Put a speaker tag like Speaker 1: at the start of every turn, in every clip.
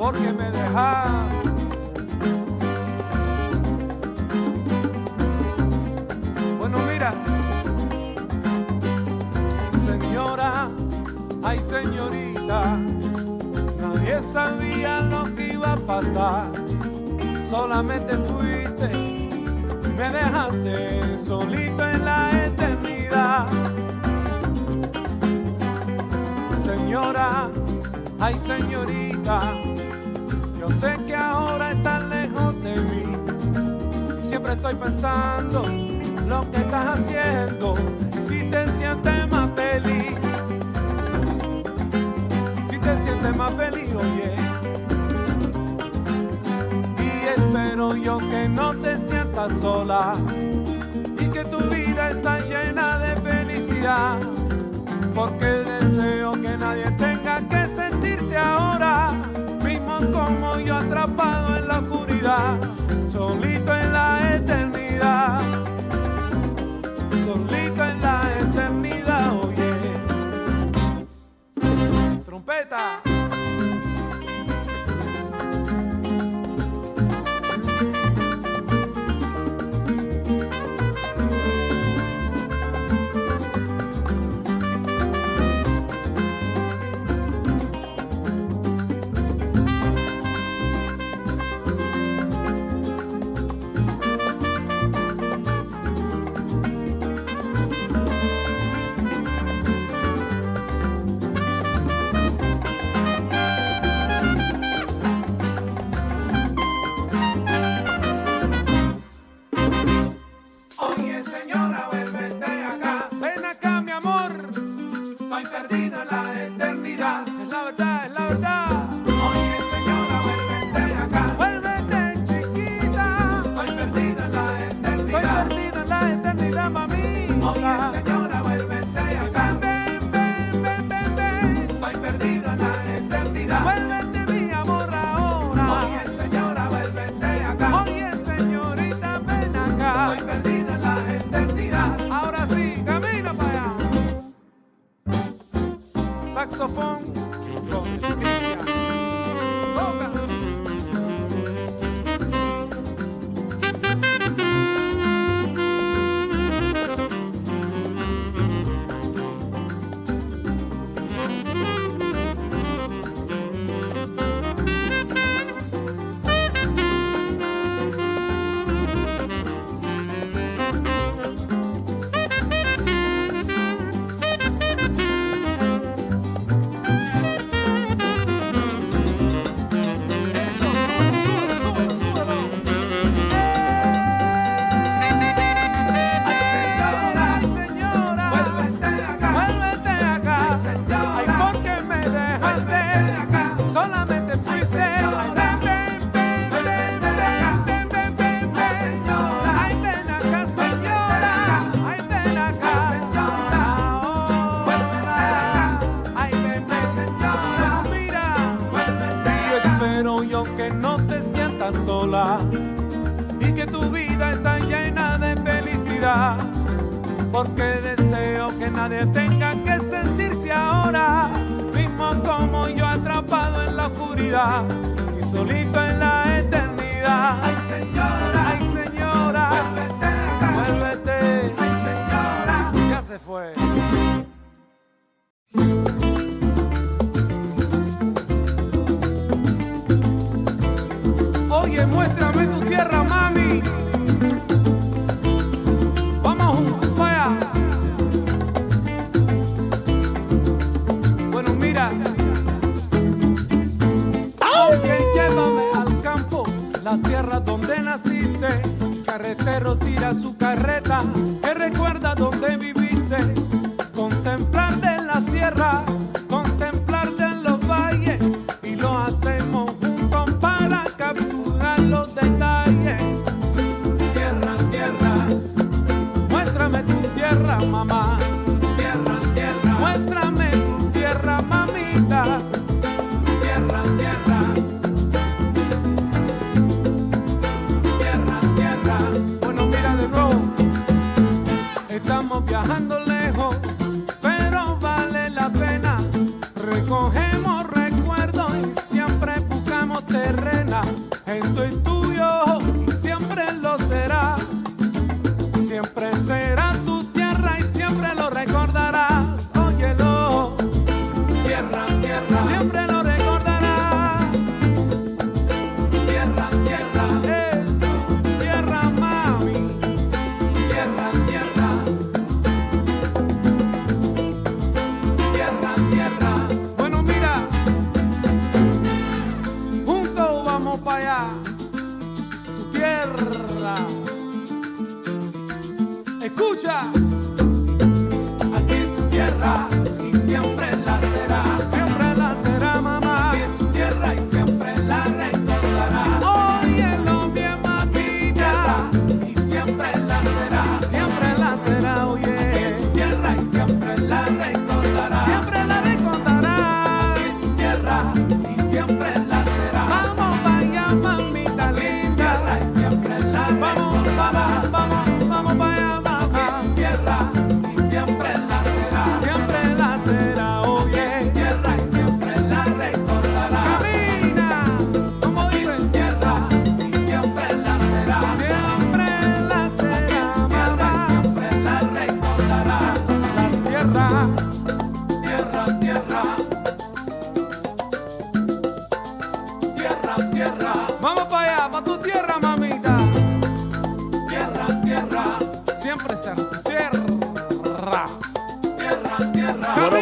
Speaker 1: porque me dejas. Bueno, mira, señora, ay señorita, nadie sabía lo que iba a pasar. Solamente fuiste y me dejaste solito en la eternidad. Señora, ay señorita, yo sé que ahora estás lejos de mí y siempre estoy pensando lo que estás haciendo y si te sientes más feliz. Y si te sientes más feliz, oye. Espero yo que no te sientas sola y que tu vida está llena de felicidad, porque deseo que nadie tenga que sentirse ahora mismo como yo, atrapado en la oscuridad, solito en la eternidad, solito en la eternidad, oye. Trompeta. Saxofón con Cristian. Toca. Sola y que tu vida está llena de felicidad, porque deseo que nadie tenga que sentirse ahora mismo como yo, atrapado en la oscuridad y solito en la eternidad. Ay señora, vuélvete acá, vuélvete. Ay señora, ya se fue. Oye, muéstrame tu tierra, mami. Vamos juntos, vaya. Bueno, mira. Oye, llévame al campo, la tierra donde naciste. Carretero tira su carreta, que recuerda donde viviste. Contemplarte en la sierra, contemplarte en los valles, y lo hacemos juntos para capturar los detalles. Tierra, tierra, muéstrame tu tierra, mamá. Tierra, tierra, muéstrame tu tierra, mamita. Tierra, tierra, tierra, tierra. Bueno, mira de nuevo, estamos viajando lejos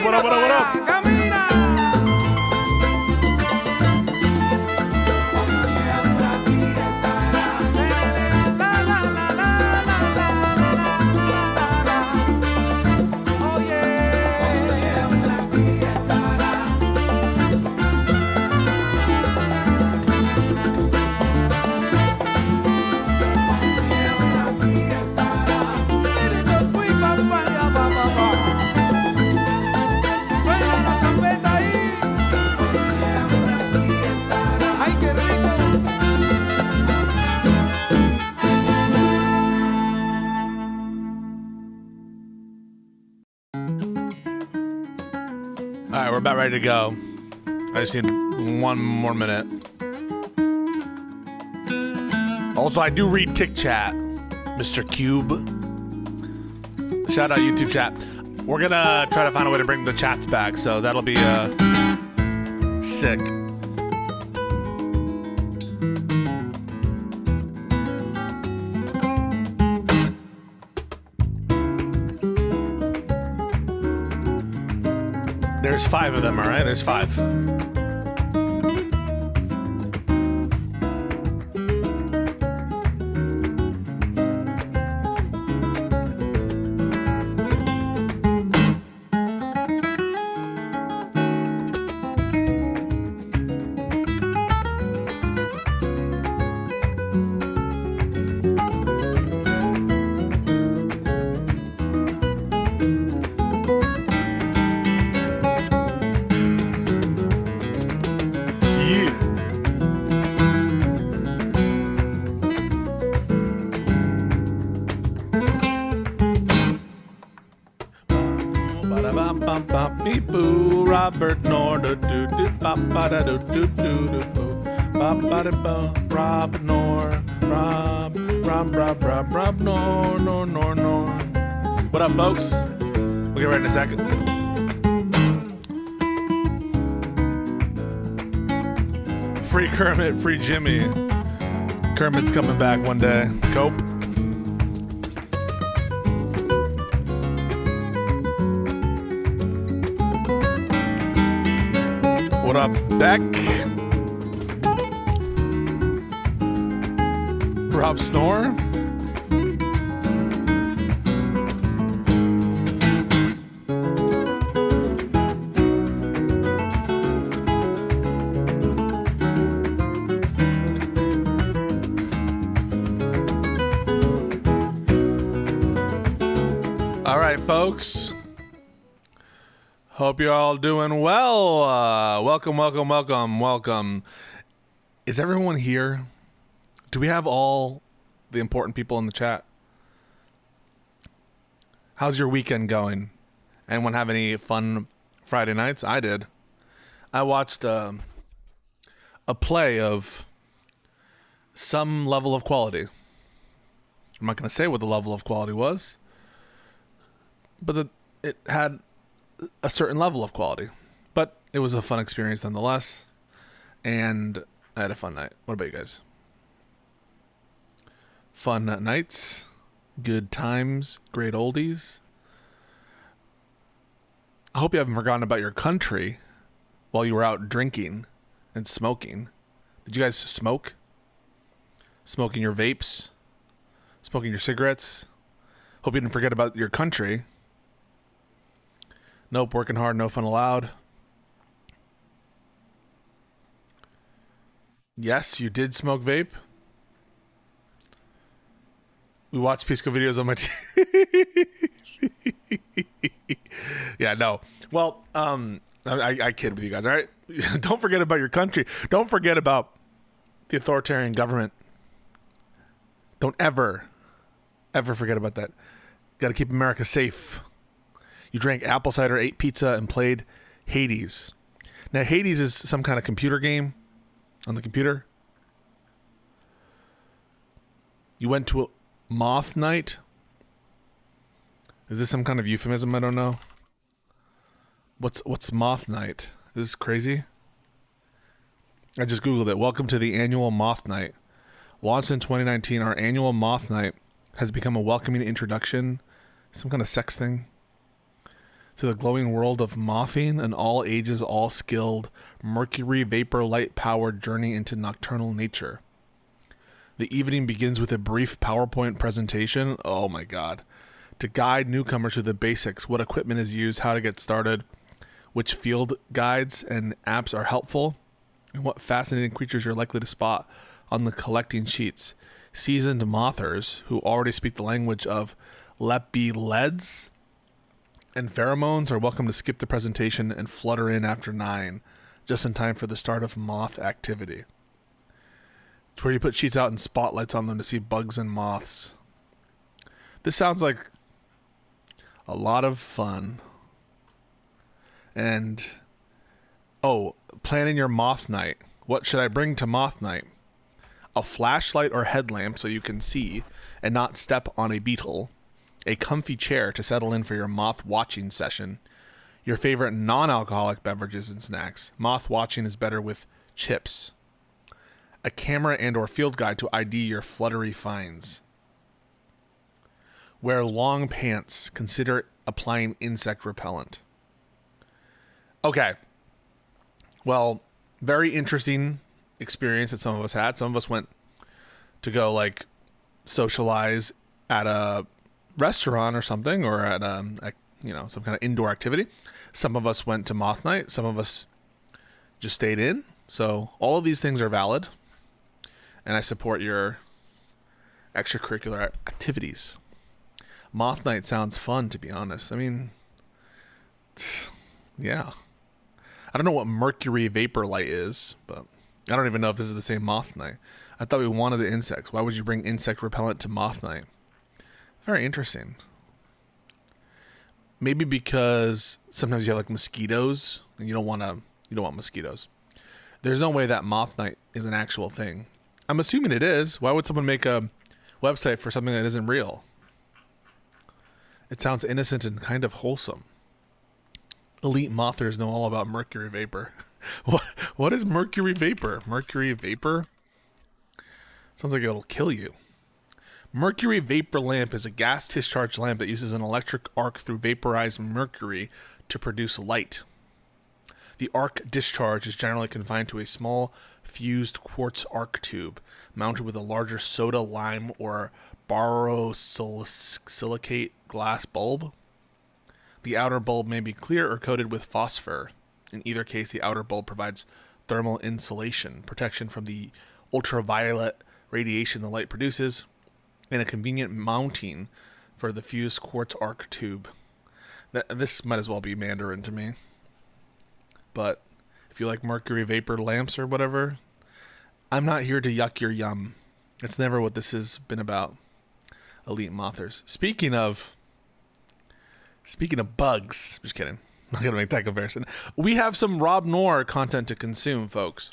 Speaker 2: What up, what up, what up?
Speaker 1: Camina.
Speaker 2: All right, we're about ready to go. I just need 1 more minute. Also, I do read Kick Chat, Mr. Cube. Shout out YouTube chat. We're gonna try to find a way to bring the chats back, so that'll be sick. There's 5 of them, all right? There's 5. Robert Noerr, Rob Noerr, Rob Noerr. What up, folks? We'll get right in a second. Free Kermit, free Jimmy. Kermit's coming back one day. Cope. What up, Beck? Rob Snore? All right, folks. Hope you're all doing well. Welcome. Is everyone here? Do we have all the important people in the chat? How's your weekend going? Anyone have any fun Friday nights? I did. I watched a play of some level of quality. I'm not going to say what the level of quality was, but it had a certain level of quality, but it was a fun experience nonetheless, and I had a fun night. What about you guys? Fun nights, good times, great oldies. I hope you haven't forgotten about your country while you were out drinking and smoking. Did you guys smoke? Smoking your vapes? Smoking your cigarettes? Hope you didn't forget about your country. Nope, working hard, no fun allowed. Yes, you did smoke vape. We watched Pisco videos on my TV. Yeah, no. Well, I kid with you guys, all right? Don't forget about your country. Don't forget about the authoritarian government. Don't ever forget about that. Got to keep America safe. You drank apple cider, ate pizza, and played Hades. Now, Hades is some kind of computer game on the computer. You went to a moth night. Is this some kind of euphemism? I don't know. What's moth night? Is this crazy? I just Googled it. Welcome to the annual moth night. Launched in 2019, our annual moth night has become a welcoming introduction. Some kind of sex thing. to the glowing world of mothing, an all ages, all skilled, mercury vapor light powered journey into nocturnal nature. The evening begins with a brief PowerPoint presentation. Oh my God. To guide newcomers through the basics, what equipment is used, how to get started, which field guides and apps are helpful, and what fascinating creatures you're likely to spot on the collecting sheets. Seasoned mothers who already speak the language of lepidoleds and pheromones are welcome to skip the presentation and flutter in after 9, just in time for the start of moth activity. It's where you put sheets out and spotlights on them to see bugs and moths. This sounds like a lot of fun. And, planning your moth night. What should I bring to moth night? A flashlight or headlamp so you can see and not step on a beetle. A comfy chair to settle in for your moth watching session. Your favorite non-alcoholic beverages and snacks. Moth watching is better with chips. A camera and or field guide to ID your fluttery finds. Wear long pants. Consider applying insect repellent. Okay. Well, very interesting experience that some of us had. Some of us went to go socialize at a restaurant or something, or at some kind of indoor activity. Some of us went to moth night. Some of us just stayed in. So all of these things are valid, and I support your extracurricular activities. Moth night sounds fun, to be honest. I mean, yeah. I don't know what mercury vapor light is, but I don't even know if this is the same moth night. I thought we wanted the insects. Why would you bring insect repellent to moth night? Very interesting. Maybe because sometimes you have mosquitoes and you don't want mosquitoes. There's no way that moth night is an actual thing. I'm assuming it is. Why would someone make a website for something that isn't real? It sounds innocent and kind of wholesome. Elite mothers know all about mercury vapor. What is mercury vapor? Mercury vapor? Sounds like it'll kill you. Mercury vapor lamp is a gas discharge lamp that uses an electric arc through vaporized mercury to produce light. The arc discharge is generally confined to a small fused quartz arc tube mounted with a larger soda lime or borosilicate glass bulb. The outer bulb may be clear or coated with phosphor. In either case, the outer bulb provides thermal insulation, protection from the ultraviolet radiation the light produces, and a convenient mounting for the fused quartz arc tube. This might as well be Mandarin to me. But if you like mercury vapor lamps or whatever, I'm not here to yuck your yum. It's never what this has been about. Elite mothers. Speaking of bugs, just kidding. I'm not gonna make that comparison. We have some Rob Noerr content to consume, folks.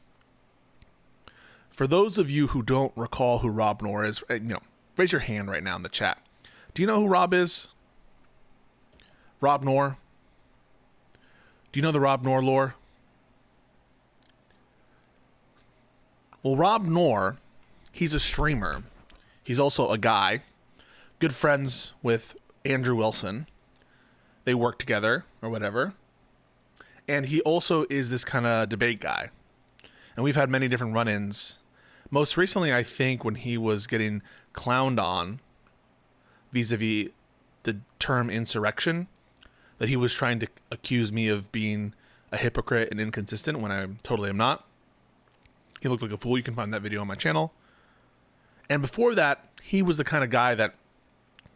Speaker 2: For those of you who don't recall who Rob Noerr is, raise your hand right now in the chat. Do you know who Rob is? Rob Noerr? Do you know the Rob Noerr lore? Well, Rob Noerr, he's a streamer. He's also a guy. Good friends with Andrew Wilson. They work together or whatever. And he also is this kind of debate guy. And we've had many different run-ins. Most recently, I think, when he was getting clowned on vis-a-vis the term insurrection, that he was trying to accuse me of being a hypocrite and inconsistent when I totally am not. He looked like a fool. You can find that video on my channel. And before that, he was the kind of guy that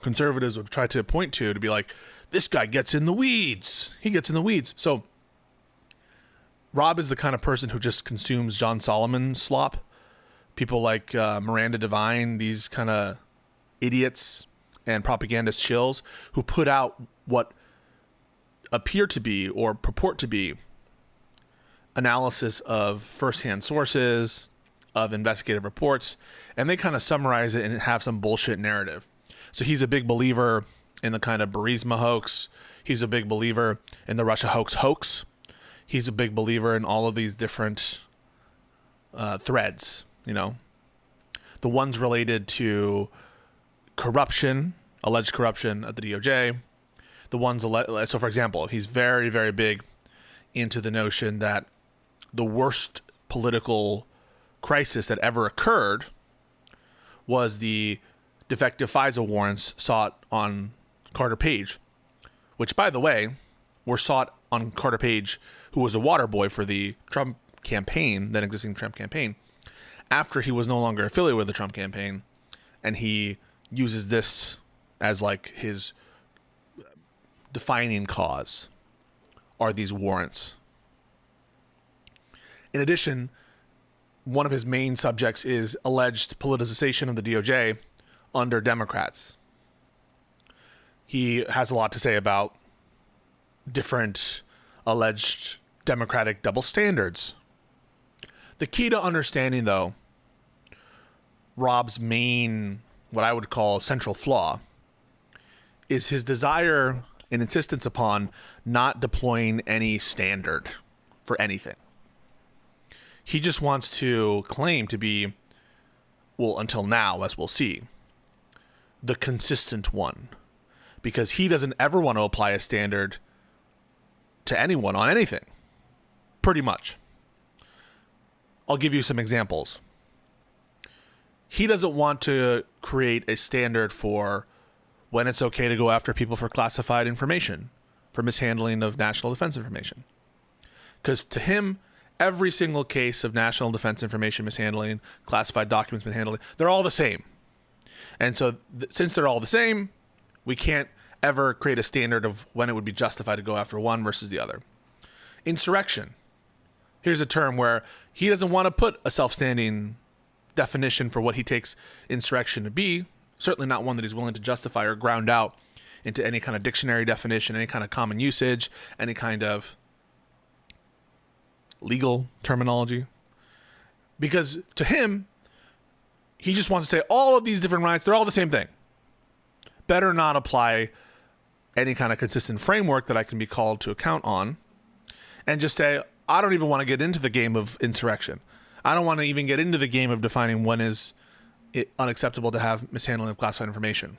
Speaker 2: conservatives would try to point to be like, this guy gets in the weeds. He gets in the weeds. So Rob is the kind of person who just consumes John Solomon slop. People like Miranda Devine, these kind of idiots and propagandist shills who put out what appear to be or purport to be analysis of firsthand sources, of investigative reports, and they kind of summarize it and have some bullshit narrative. So he's a big believer in the kind of Burisma hoax. He's a big believer in the Russia hoax. He's a big believer in all of these different threads, the ones related to corruption, alleged corruption at the DOJ, the ones, so for example, he's very, very big into the notion that the worst political crisis that ever occurred was the defective FISA warrants sought on Carter Page, which, by the way, were sought on Carter Page, who was a water boy for the Trump campaign, then existing Trump campaign, after he was no longer affiliated with the Trump campaign, and he uses this as like his defining cause are these warrants. In addition, one of his main subjects is alleged politicization of the DOJ under Democrats. He has a lot to say about different alleged Democratic double standards. The key to understanding, though, Rob's main, what I would call central flaw, is his desire and insistence upon not deploying any standard for anything. He just wants to claim to be, well, until now, as we'll see, the consistent one, because he doesn't ever want to apply a standard to anyone on anything, pretty much. I'll give you some examples. He doesn't want to create a standard for when it's okay to go after people for classified information, for mishandling of national defense information. Because to him, every single case of national defense information mishandling, classified documents mishandling, they're all the same. And so since they're all the same, we can't ever create a standard of when it would be justified to go after one versus the other. Insurrection. Here's a term where he doesn't want to put a self-standing definition for what he takes insurrection to be, certainly not one that he's willing to justify or ground out into any kind of dictionary definition, any kind of common usage, any kind of legal terminology. Because to him, he just wants to say all of these different rights, they're all the same thing. Better not apply any kind of consistent framework that I can be called to account on, and just say, I don't even want to get into the game of insurrection. I don't want to even get into the game of defining when is it unacceptable to have mishandling of classified information.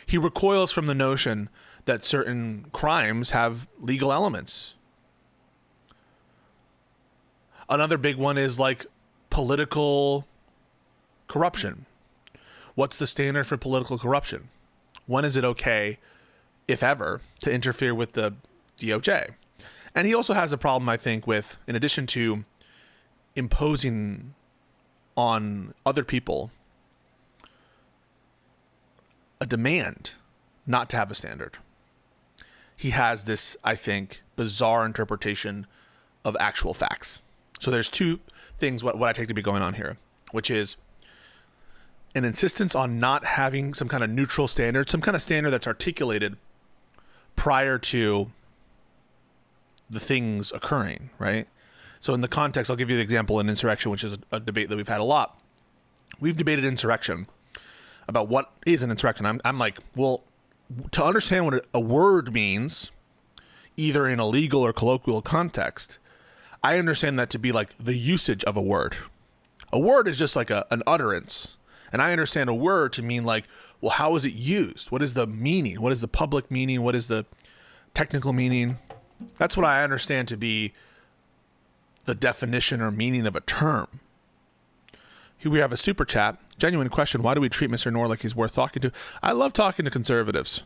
Speaker 2: He recoils from the notion that certain crimes have legal elements. Another big one is like political corruption. What's the standard for political corruption? When is it okay, if ever, to interfere with the DOJ? And he also has a problem, I think, with, in addition to imposing on other people a demand not to have a standard, he has this, I think, bizarre interpretation of actual facts. So there's two things what I take to be going on here, which is an insistence on not having some kind of neutral standard, some kind of standard that's articulated prior to the things occurring, right? So in the context, I'll give you the example in insurrection, which is a debate that we've had a lot. We've debated insurrection, about what is an insurrection. I'm like, well, to understand what a word means, either in a legal or colloquial context, I understand that to be like the usage of a word. A word is just like an utterance. And I understand a word to mean like, well, how is it used? What is the meaning? What is the public meaning? What is the technical meaning? That's what I understand to be the definition or meaning of a term. Here we have a super chat. Genuine question. Why do we treat Mr. Noerr like he's worth talking to? I love talking to conservatives.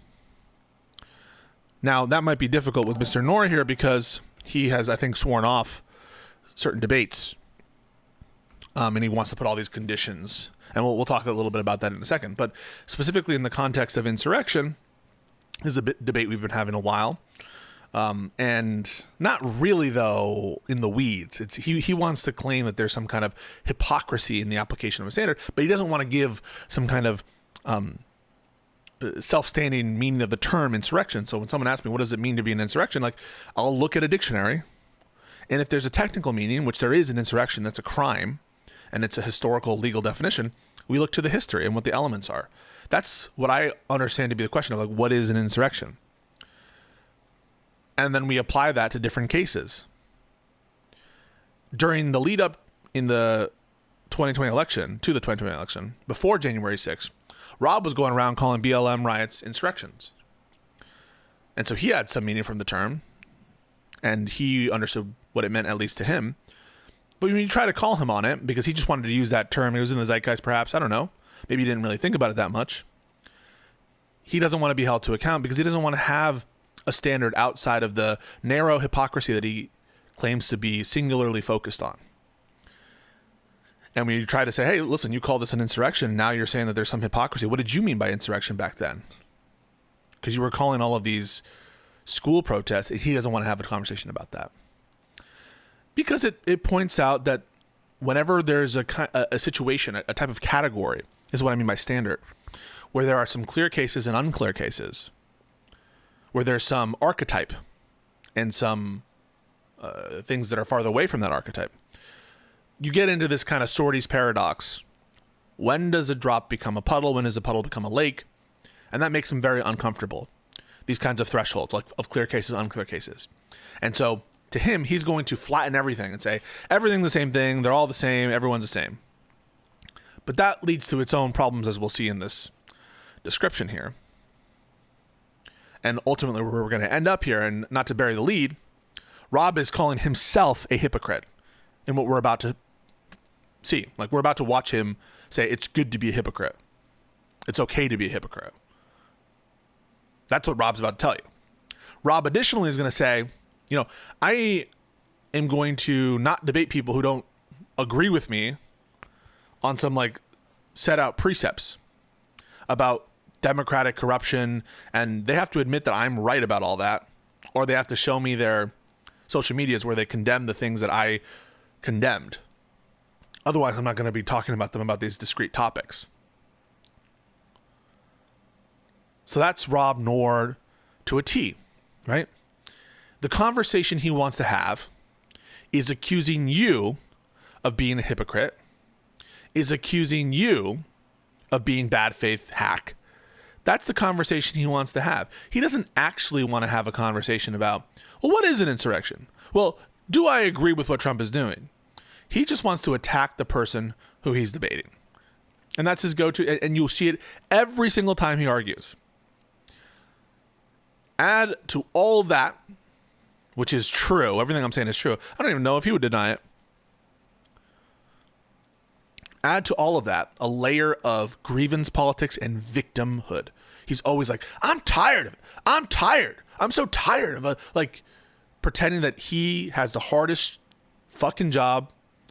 Speaker 2: Now, that might be difficult with Mr. Noerr here because he has, I think, sworn off certain debates. And he wants to put all these conditions. And we'll talk a little bit about that in a second. But specifically in the context of insurrection, this is a debate we've been having a while. And not really, though, in the weeds. He wants to claim that there's some kind of hypocrisy in the application of a standard, but he doesn't want to give some kind of self-standing meaning of the term insurrection. So when someone asks me, what does it mean to be an insurrection? Like, I'll look at a dictionary, and if there's a technical meaning, which there is in insurrection, that's a crime, and it's a historical legal definition, we look to the history and what the elements are. That's what I understand to be the question of, like, what is an insurrection? And then we apply that to different cases. During the lead up in the 2020 election, to the 2020 election, before January 6th, Rob was going around calling BLM riots insurrections. And so he had some meaning from the term, and he understood what it meant, at least to him. But when you try to call him on it, because he just wanted to use that term, it was in the zeitgeist perhaps, I don't know. Maybe he didn't really think about it that much. He doesn't want to be held to account because he doesn't want to have a standard outside of the narrow hypocrisy that he claims to be singularly focused on. And when you try to say, hey, listen, you call this an insurrection, now you're saying that there's some hypocrisy. What did you mean by insurrection back then? Because you were calling all of these school protests, and he doesn't want to have a conversation about that. Because it points out that whenever there's a situation, a type of category, is what I mean by standard, where there are some clear cases and unclear cases, where there's some archetype and some things that are farther away from that archetype, you get into this kind of Sorty's paradox. When does a drop become a puddle? When does a puddle become a lake? And that makes them very uncomfortable. These kinds of thresholds, like of clear cases, unclear cases. And so to him, he's going to flatten everything and say, everything's the same thing. They're all the same. Everyone's the same. But that leads to its own problems, as we'll see in this description here. And ultimately, where we're going to end up here, and not to bury the lead, Rob is calling himself a hypocrite in what we're about to see. Like, we're about to watch him say, it's good to be a hypocrite. It's okay to be a hypocrite. That's what Rob's about to tell you. Rob additionally is going to say, I am going to not debate people who don't agree with me on some like set out precepts about democratic corruption, and they have to admit that I'm right about all that, or they have to show me their social medias where they condemn the things that I condemned. Otherwise, I'm not going to be talking about them about these discrete topics. So that's Rob Noerr to a T, right? The conversation he wants to have is accusing you of being a hypocrite, is accusing you of being bad faith hack. That's the conversation he wants to have. He doesn't actually want to have a conversation about, well, what is an insurrection? Well, do I agree with what Trump is doing? He just wants to attack the person who he's debating. And that's his go-to, and you'll see it every single time he argues. Add to all that, which is true, everything I'm saying is true. I don't even know if he would deny it. Add to all of that a layer of grievance politics and victimhood. He's always like, I'm tired of it. I'm tired. I'm so tired of pretending that he has the hardest fucking job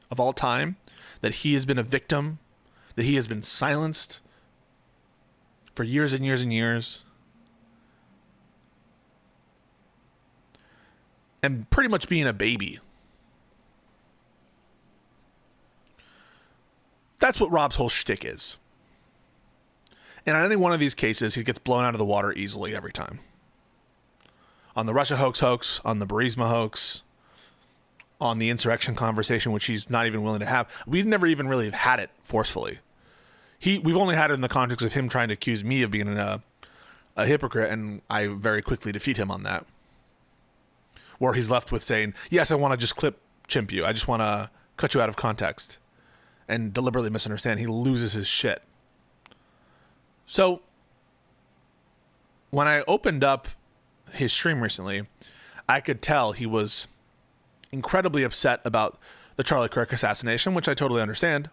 Speaker 2: of all time, that he has been a victim, that he has been silenced for years and years and years. And pretty much being a baby. That's what Rob's whole shtick is. And on any one of these cases, he gets blown out of the water easily every time. On the Russia hoax, on the Burisma hoax, on the insurrection conversation, which he's not even willing to have. We've never even really had it forcefully. We've only had it in the context of him trying to accuse me of being a hypocrite, and I very quickly defeat him on that. Where he's left with saying, yes, I want to just chimp you. I just want to cut you out of context. And deliberately misunderstand. He loses his shit. So, when I opened up his stream recently, I could tell he was incredibly upset about the Charlie Kirk assassination, which I totally understand.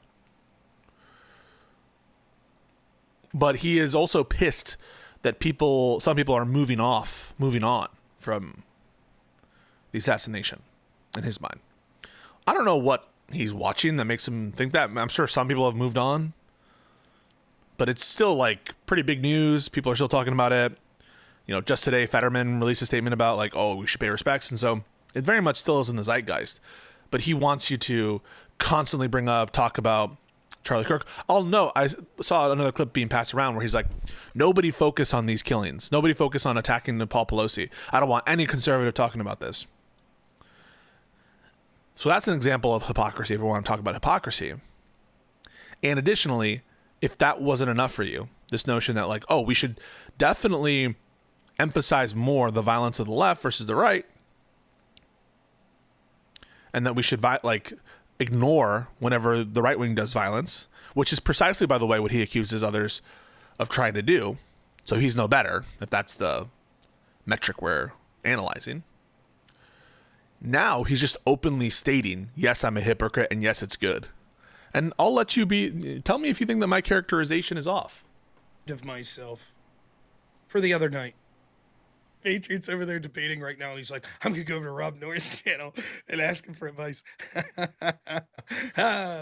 Speaker 2: But he is also pissed that some people are moving on from the assassination in his mind. I don't know what he's watching that makes him think that. I'm sure some people have moved on, but it's still like pretty big news. People are still talking about it. Just today, Fetterman released a statement about we should pay respects. And so it very much still is in the zeitgeist, but he wants you to constantly talk about Charlie Kirk. I saw another clip being passed around where he's like, nobody focus on these killings. Nobody focus on attacking Paul Pelosi. I don't want any conservative talking about this. So that's an example of hypocrisy if we want to talk about hypocrisy. And additionally, if that wasn't enough for you, this notion that we should definitely emphasize more the violence of the left versus the right, and that we should ignore whenever the right wing does violence, which is precisely, by the way, what he accuses others of trying to do. So he's no better if that's the metric we're analyzing. Now he's just openly stating, yes, I'm a hypocrite, and yes, it's good. And I'll let you tell me if you think that my characterization is off.
Speaker 3: Of myself for the other night. Patriot's over there debating right now, and he's like, I'm gonna go over to Rob Noerr's channel and ask him for advice.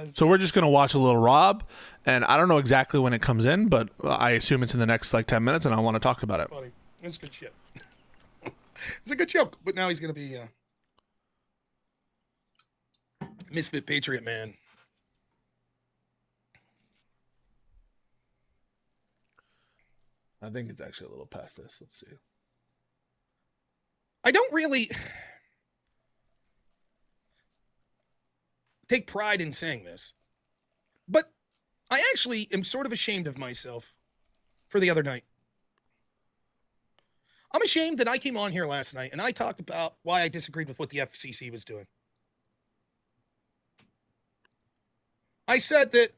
Speaker 2: So we're just gonna watch a little Rob, and I don't know exactly when it comes in, but I assume it's in the next like 10 minutes, and I want to talk about it.
Speaker 3: Funny. It's good shit. It's a good joke, but now he's gonna be misfit patriot man.
Speaker 2: I think it's actually a little past this. Let's see.
Speaker 3: I don't really take pride in saying this, but I actually am sort of ashamed of myself for the other night. I'm ashamed that I came on here last night and I talked about why I disagreed with what the FCC was doing. I said that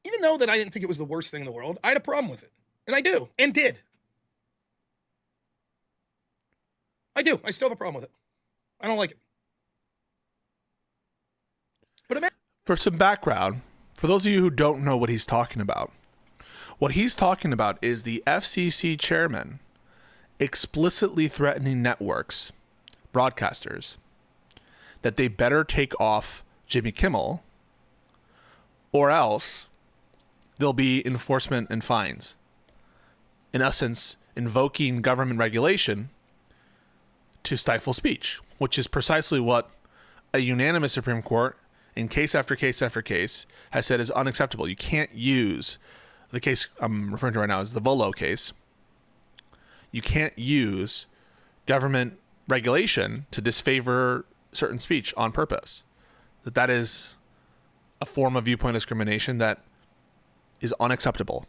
Speaker 3: even though that I didn't think it was the worst thing in the world, I had a problem with it. And I do, and did. I do. I still have a problem with it. I don't like it. But
Speaker 2: for some background, for those of you who don't know what he's talking about, what he's talking about is the FCC chairman explicitly threatening networks, broadcasters, that they better take off Jimmy Kimmel, or else there'll be enforcement and fines. In essence, invoking government regulation to stifle speech, which is precisely what a unanimous Supreme Court, in case after case after case, has said is unacceptable. You can't use, the case I'm referring to right now is the Volo case. You can't use government regulation to disfavor certain speech on purpose. That is a form of viewpoint discrimination that is unacceptable.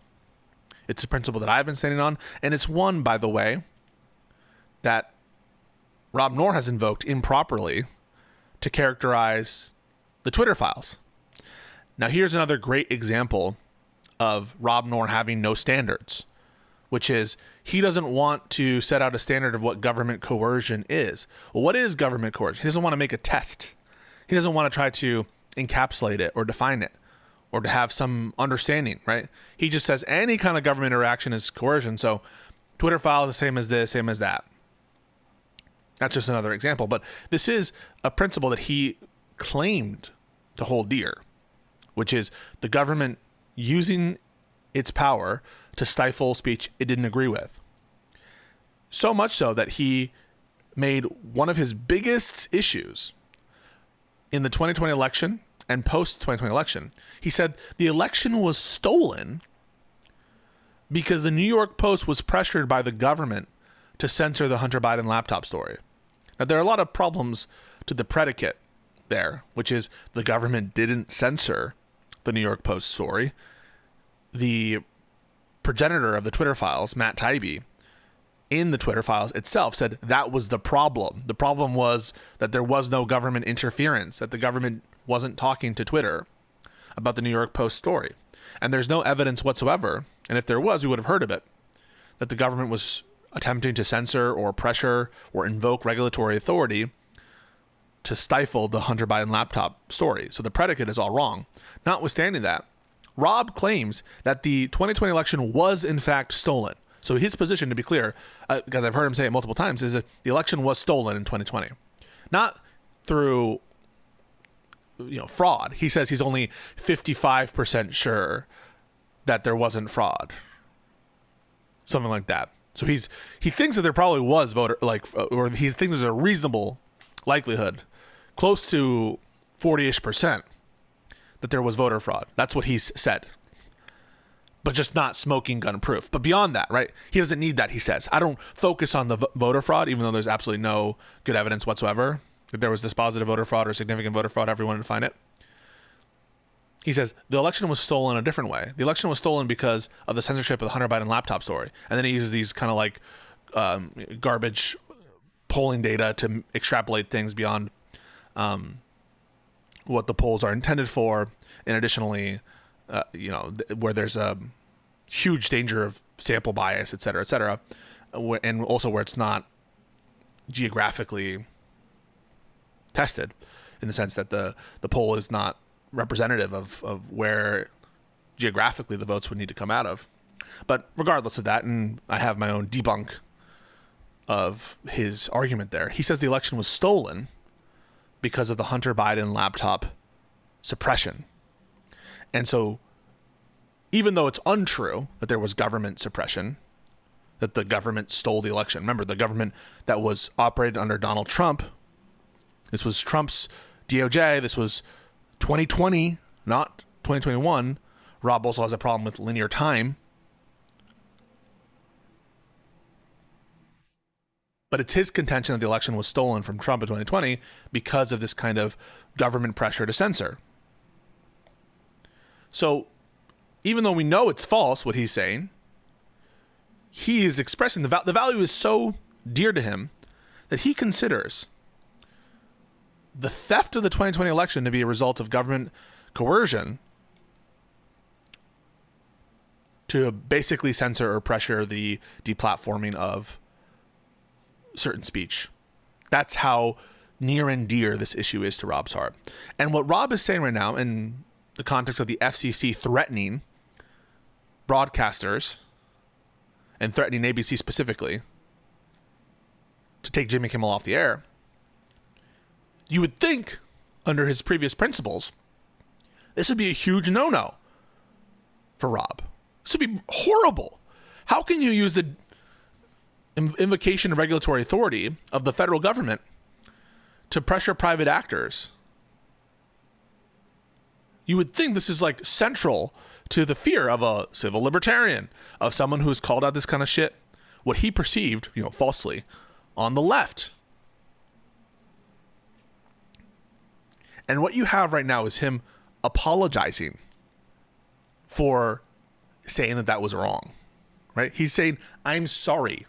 Speaker 2: It's a principle that I've been standing on, and it's one, by the way, that Rob Noerr has invoked improperly to characterize the Twitter files. Now, here's another great example of Rob Noerr having no standards, which is he doesn't want to set out a standard of what government coercion is. Well, what is government coercion? He doesn't want to make a test. He doesn't want to try to encapsulate it or define it, or to have some understanding, right? He just says any kind of government interaction is coercion. So Twitter file is the same as this, same as that. That's just another example. But this is a principle that he claimed to hold dear, which is the government using its power to stifle speech it didn't agree with. So much so that he made one of his biggest issues in the 2020 election and post-2020 election. He said the election was stolen because the New York Post was pressured by the government to censor the Hunter Biden laptop story. Now, there are a lot of problems to the predicate there, which is the government didn't censor the New York Post story. The progenitor of the Twitter files, Matt Taibbi, in the Twitter files itself said that was the problem. The problem was that there was no government interference, that the government wasn't talking to Twitter about the New York Post story. And there's no evidence whatsoever, and if there was, we would have heard of it, that the government was attempting to censor or pressure or invoke regulatory authority to stifle the Hunter Biden laptop story. So the predicate is all wrong. Notwithstanding that, Rob claims that the 2020 election was in fact stolen. So his position, to be clear, because I've heard him say it multiple times, is that the election was stolen in 2020. Not through fraud. He says he's only 55% sure that there wasn't fraud. Something like that. So he thinks that there probably was or he thinks there's a reasonable likelihood, close to 40-ish%, that there was voter fraud. That's what he's said. But just not smoking gun proof. But beyond that, right? He doesn't need that, he says. I don't focus on the voter fraud, even though there's absolutely no good evidence whatsoever that there was this positive voter fraud or significant voter fraud, however you want to define it. He says the election was stolen a different way. The election was stolen because of the censorship of the Hunter Biden laptop story. And then he uses these kind of like garbage polling data to extrapolate things beyond what the polls are intended for. And additionally, where there's a huge danger of sample bias, et cetera, and also where it's not geographically tested, in the sense that the poll is not representative of where geographically the votes would need to come out of. But regardless of that, and I have my own debunk of his argument there, he says the election was stolen because of the Hunter Biden laptop suppression. And so even though it's untrue that there was government suppression, that the government stole the election. Remember, the government that was operated under Donald Trump, this was Trump's DOJ, this was 2020, not 2021. Rob also has a problem with linear time. But it's his contention that the election was stolen from Trump in 2020 because of this kind of government pressure to censor. So even though we know it's false, what he's saying, he is expressing the value is so dear to him that he considers the theft of the 2020 election to be a result of government coercion to basically censor or pressure the deplatforming of certain speech. That's how near and dear this issue is to Rob's heart. And what Rob is saying right now, in the context of the FCC threatening broadcasters and threatening ABC specifically to take Jimmy Kimmel off the air, you would think, under his previous principles, this would be a huge no-no for Rob. This would be horrible. How can you use the invocation of regulatory authority of the federal government to pressure private actors? You would think this is like central to the fear of a civil libertarian, of someone who's called out this kind of shit, what he perceived, falsely, on the left. And what you have right now is him apologizing for saying that that was wrong, right? He's saying, I'm sorry.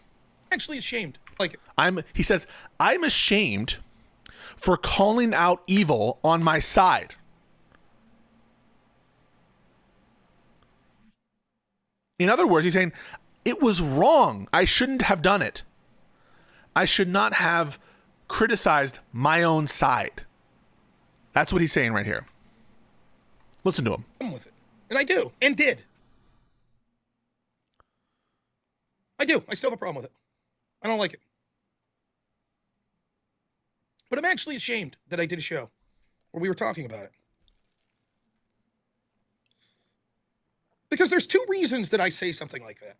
Speaker 3: Actually ashamed.
Speaker 2: He says, I'm ashamed for calling out evil on my side. In other words, he's saying, it was wrong. I shouldn't have done it. I should not have criticized my own side. That's what he's saying right here. Listen to him.
Speaker 3: I'm with it. And I do. And did. I do. I still have a problem with it. I don't like it. But I'm actually ashamed that I did a show where we were talking about it. Because there's two reasons that I say something like that.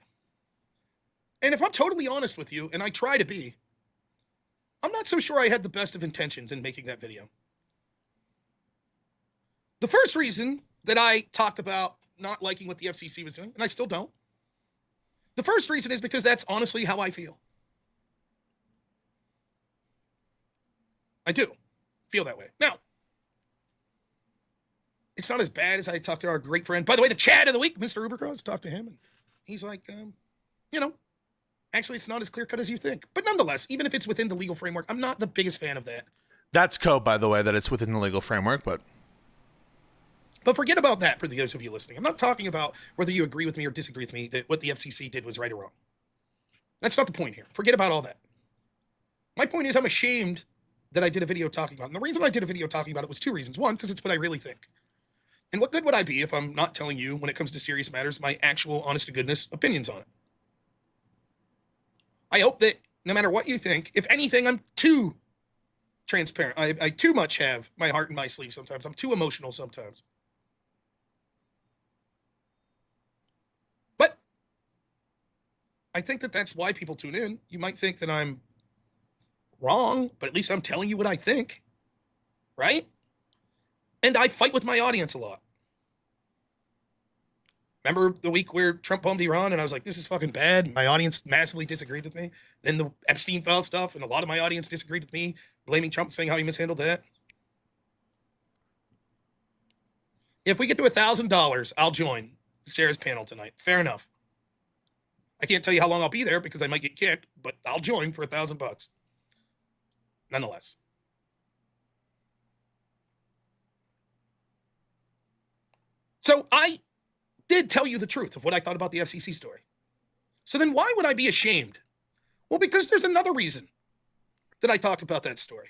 Speaker 3: And if I'm totally honest with you, and I try to be, I'm not so sure I had the best of intentions in making that video. The first reason that I talked about not liking what the FCC was doing, and I still don't, the first reason is because that's honestly how I feel. I do feel that way. Now, it's not as bad as I talked to our great friend, by the way, the Chad of the week, Mr. Ubercross, talked to him, and he's like, actually, it's not as clear-cut as you think. But nonetheless, even if it's within the legal framework, I'm not the biggest fan of that.
Speaker 2: That's code, by the way, that it's within the legal framework, but
Speaker 3: forget about that for those of you listening. I'm not talking about whether you agree with me or disagree with me that what the FCC did was right or wrong. That's not the point here. Forget about all that. My point is I'm ashamed that I did a video talking about it. And the reason I did a video talking about it was two reasons. One, because it's what I really think. And what good would I be if I'm not telling you, when it comes to serious matters, my actual, honest-to-goodness opinions on it? I hope that no matter what you think, if anything, I'm too transparent. I too much have my heart in my sleeve sometimes. I'm too emotional sometimes. But I think that that's why people tune in. You might think that I'm wrong, but at least I'm telling you what I think, right? And I fight with my audience a lot. Remember the week where Trump bombed Iran and I was like, this is fucking bad. My audience massively disagreed with me. Then the Epstein file stuff, and a lot of my audience disagreed with me, blaming Trump, saying how he mishandled that. If we get to $1,000, I'll join Sarah's panel tonight. Fair enough. I can't tell you how long I'll be there because I might get kicked, but I'll join for $1,000. Nonetheless. So I did tell you the truth of what I thought about the FCC story. So then why would I be ashamed Well, because there's another reason that I talked about that story.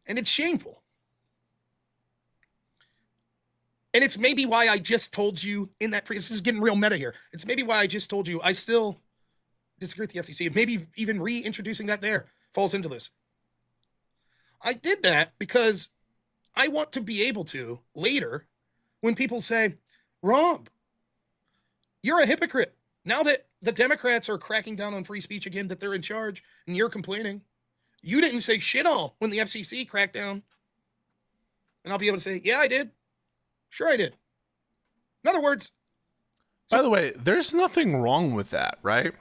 Speaker 3: And it's shameful. And it's maybe why I just told you in that, this is getting real meta here. It's maybe why I just told you I still disagree with the FCC. Maybe even reintroducing that there falls into this. I did that because I want to be able to later, when people say, Rob, you're a hypocrite. Now that the Democrats are cracking down on free speech again, that they're in charge, and you're complaining, you didn't say shit all when the FCC cracked down. And I'll be able to say, yeah, I did. Sure, I did. In other words...
Speaker 2: By the way, there's nothing wrong with that, right?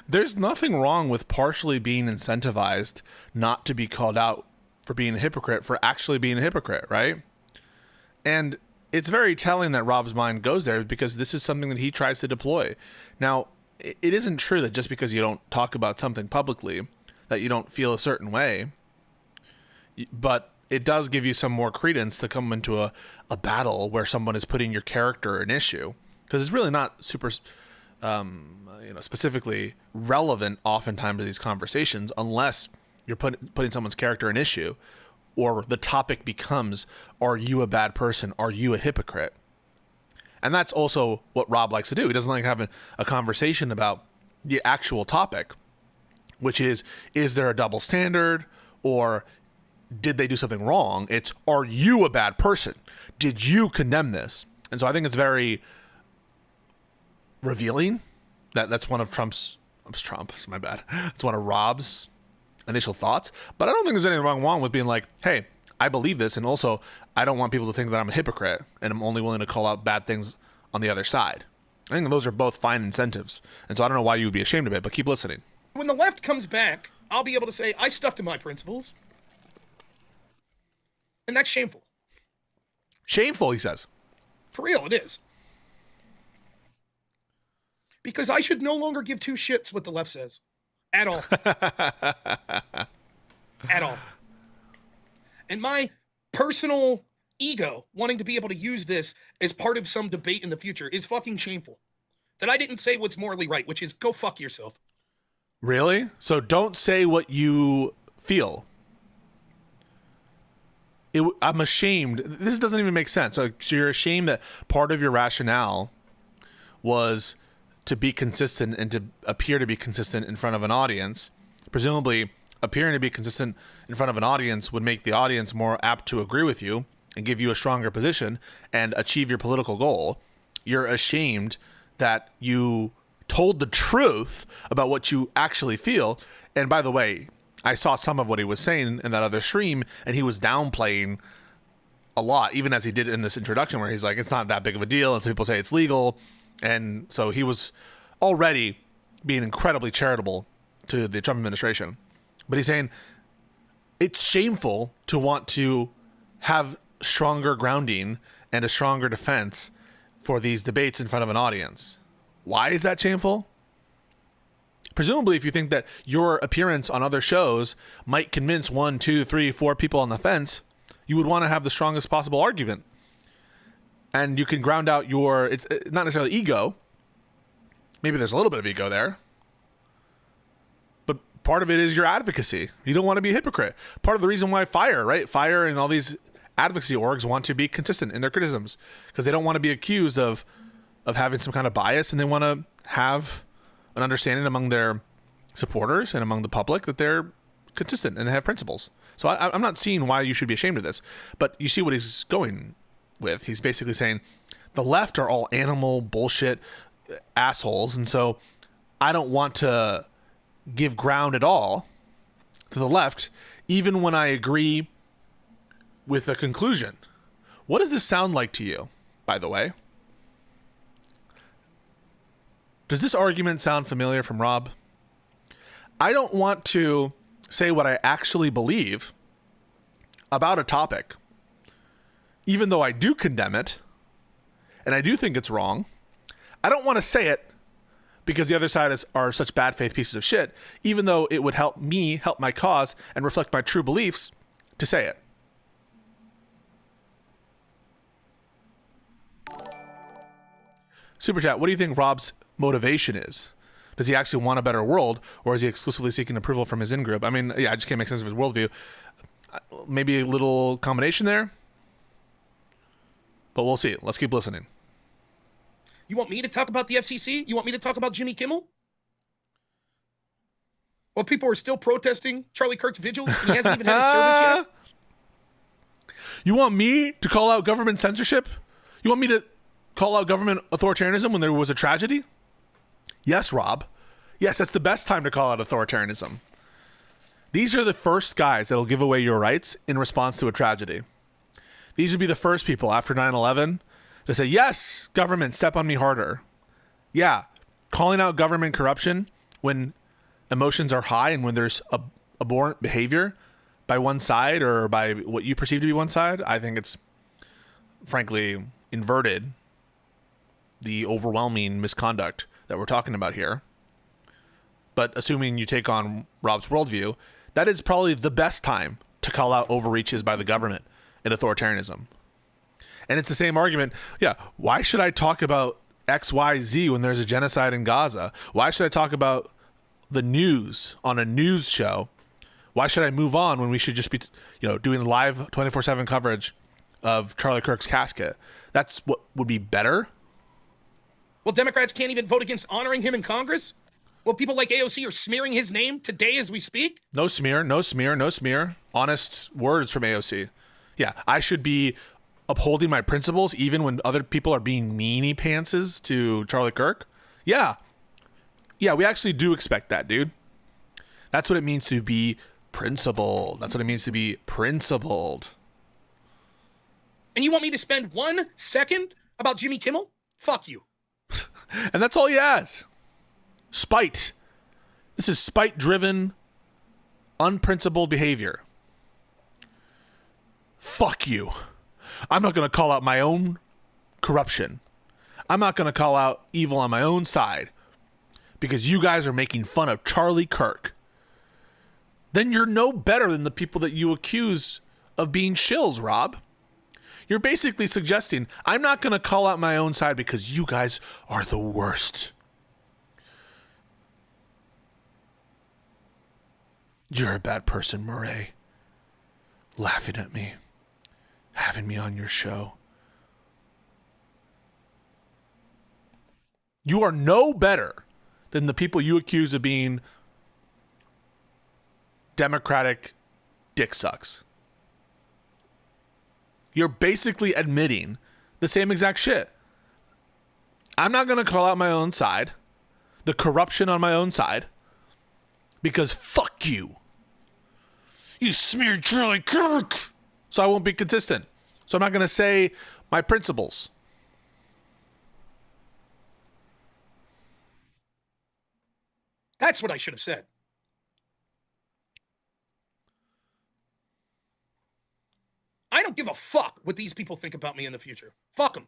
Speaker 2: There's nothing wrong with partially being incentivized not to be called out for being a hypocrite, for actually being a hypocrite, right? And it's very telling that Rob's mind goes there because this is something that he tries to deploy. Now, it isn't true that just because you don't talk about something publicly that you don't feel a certain way, but it does give you some more credence to come into a battle where someone is putting your character in issue, because it's really not super specifically relevant oftentimes to these conversations unless you're putting someone's character in issue, or the topic becomes, are you a bad person? Are you a hypocrite? And that's also what Rob likes to do. He doesn't like having a conversation about the actual topic, which is there a double standard, or did they do something wrong? It's, are you a bad person? Did you condemn this? And so I think it's very revealing that that's one of my bad. It's one of Rob's initial thoughts. But I don't think there's anything wrong with being like, hey, I believe this, and also I don't want people to think that I'm a hypocrite and I'm only willing to call out bad things on the other side. I think those are both fine incentives. And so I don't know why you would be ashamed of it, but keep listening.
Speaker 3: When the left comes back, I'll be able to say, I stuck to my principles. And that's shameful.
Speaker 2: Shameful, he says.
Speaker 3: For real, it is. Because I should no longer give two shits what the left says. At all. At all. And my personal ego wanting to be able to use this as part of some debate in the future is fucking shameful. That I didn't say what's morally right, which is go fuck yourself.
Speaker 2: Really? So don't say what you feel. I'm ashamed. This doesn't even make sense. So you're ashamed that part of your rationale was to be consistent and to appear to be consistent in front of an audience. Presumably, appearing to be consistent in front of an audience would make the audience more apt to agree with you and give you a stronger position and achieve your political goal. You're ashamed that you told the truth about what you actually feel. And by the way, I saw some of what he was saying in that other stream, and he was downplaying a lot, even as he did in this introduction where he's like, it's not that big of a deal, and some people say it's legal. And so he was already being incredibly charitable to the Trump administration. But he's saying it's shameful to want to have stronger grounding and a stronger defense for these debates in front of an audience. Why is that shameful? Presumably, if you think that your appearance on other shows might convince 1, 2, 3, 4 people on the fence, you would want to have the strongest possible argument. And you can ground out your, it's not necessarily ego. Maybe there's a little bit of ego there. But part of it is your advocacy. You don't want to be a hypocrite. Part of the reason why Fire and all these advocacy orgs want to be consistent in their criticisms, because they don't want to be accused of having some kind of bias, and they want to have an understanding among their supporters and among the public that they're consistent and have principles. So I'm not seeing why you should be ashamed of this. But you see what he's going with. He's basically saying the left are all animal bullshit assholes, and so I don't want to give ground at all to the left, even when I agree with a conclusion. What does this sound like to you, by the way? Does this argument sound familiar from Rob? I don't want to say what I actually believe about a topic, even though I do condemn it, and I do think it's wrong. I don't want to say it because the other side are such bad faith pieces of shit, even though it would help me, help my cause, and reflect my true beliefs to say it. Super Chat, what do you think Rob's motivation is? Does he actually want a better world, or is he exclusively seeking approval from his in-group? I mean, yeah, I just can't make sense of his worldview. Maybe a little combination there, but we'll see. Let's keep listening.
Speaker 3: You want me to talk about the FCC? You want me to talk about Jimmy Kimmel? Well, people are still protesting Charlie Kirk's vigils, and he hasn't even had his service yet.
Speaker 2: You want me to call out government censorship? You want me to call out government authoritarianism when there was a tragedy? Yes, Rob. Yes, that's the best time to call out authoritarianism. These are the first guys that'll give away your rights in response to a tragedy. These would be the first people after 9/11 to say, yes, government, step on me harder. Yeah, calling out government corruption when emotions are high and when there's abhorrent behavior by one side or by what you perceive to be one side, I think it's frankly inverted the overwhelming misconduct that we're talking about here. But assuming you take on Rob's worldview, that is probably the best time to call out overreaches by the government and authoritarianism. And it's the same argument. Yeah, why should I talk about XYZ when there's a genocide in Gaza? Why should I talk about the news on a news show? Why should I move on when we should just be, doing live 24/7 coverage of Charlie Kirk's casket? That's what would be better.
Speaker 3: Well, Democrats can't even vote against honoring him in Congress? Well, people like AOC are smearing his name today as we speak?
Speaker 2: No smear, no smear, no smear. Honest words from AOC. Yeah, I should be upholding my principles even when other people are being meanie pantses to Charlie Kirk. Yeah, we actually do expect that, dude. That's what it means to be principled. That's what it means to be principled.
Speaker 3: And you want me to spend 1 second about Jimmy Kimmel? Fuck you.
Speaker 2: And that's all he has. Spite. This is spite-driven, unprincipled behavior. Fuck you. I'm not going to call out my own corruption. I'm not going to call out evil on my own side because you guys are making fun of Charlie Kirk. Then you're no better than the people that you accuse of being shills, Rob. You're basically suggesting I'm not going to call out my own side because you guys are the worst. You're a bad person, Murray. Laughing at me. Having me on your show. You are no better than the people you accuse of being Democratic dick sucks. You're basically admitting the same exact shit. I'm not going to call out my own side, the corruption on my own side, because fuck you. You smeared Charlie Kirk. So I won't be consistent. So I'm not going to say my principles.
Speaker 3: That's what I should have said. I don't give a fuck what these people think about me in the future. Fuck them.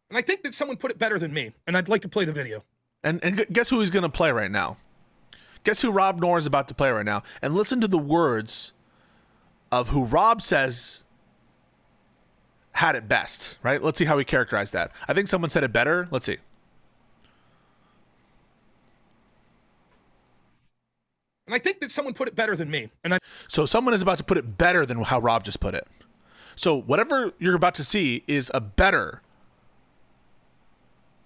Speaker 3: And I think that someone put it better than me, and I'd like to play the video.
Speaker 2: And guess who he's going to play right now? Guess who Rob Noerr is about to play right now? And listen to the words of who Rob says had it best, right? Let's see how he characterized that. I think someone said it better. Let's see.
Speaker 3: And I think that someone put it better than me.
Speaker 2: So someone is about to put it better than how Rob just put it. So whatever you're about to see is a better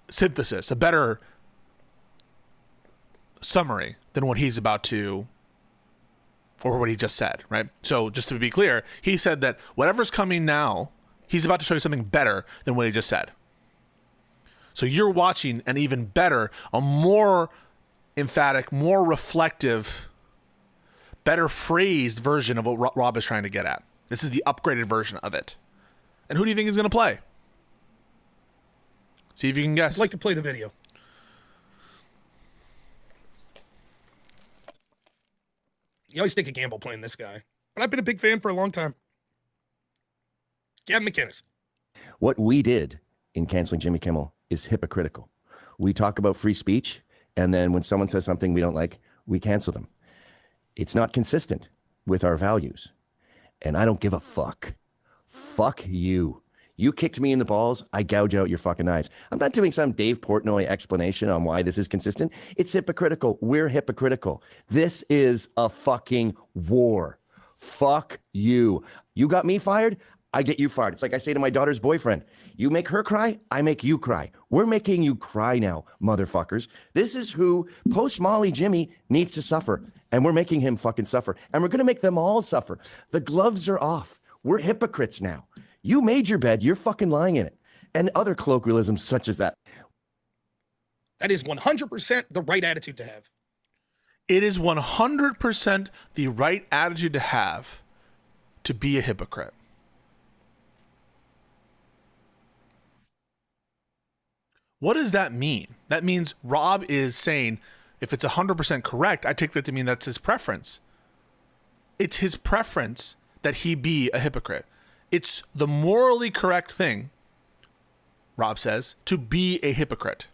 Speaker 2: synthesis, a better summary than what he's about to, or what he just said, right? So just to be clear, he said that whatever's coming now, he's about to show you something better than what he just said. So you're watching an even better, a more emphatic, more reflective, better phrased version of what Rob is trying to get at. This is the upgraded version of it. And who do you think is going to play? See if you can guess.
Speaker 3: I'd like to play the video. You always take a gamble playing this guy. But I've been a big fan for a long time. Gavin McInnes.
Speaker 4: What we did in canceling Jimmy Kimmel is hypocritical. We talk about free speech, and then when someone says something we don't like, we cancel them. It's not consistent with our values. And I don't give a fuck. Fuck you. You kicked me in the balls, I gouge out your fucking eyes. I'm not doing some Dave Portnoy explanation on why this is consistent. It's hypocritical. We're hypocritical. This is a fucking war. Fuck you. You got me fired, I get you fired. It's like I say to my daughter's boyfriend, you make her cry, I make you cry. We're making you cry now, motherfuckers. This is who post-Molly Jimmy needs to suffer. And we're making him fucking suffer. And we're going to make them all suffer. The gloves are off. We're hypocrites now. You made your bed, you're fucking lying in it. And other colloquialisms such as that.
Speaker 3: That is 100% the right attitude to have.
Speaker 2: It is 100% the right attitude to have to be a hypocrite. What does that mean? That means Rob is saying, if it's 100% correct, I take that to mean that's his preference. It's his preference that he be a hypocrite. It's the morally correct thing, Rob says, to be a hypocrite.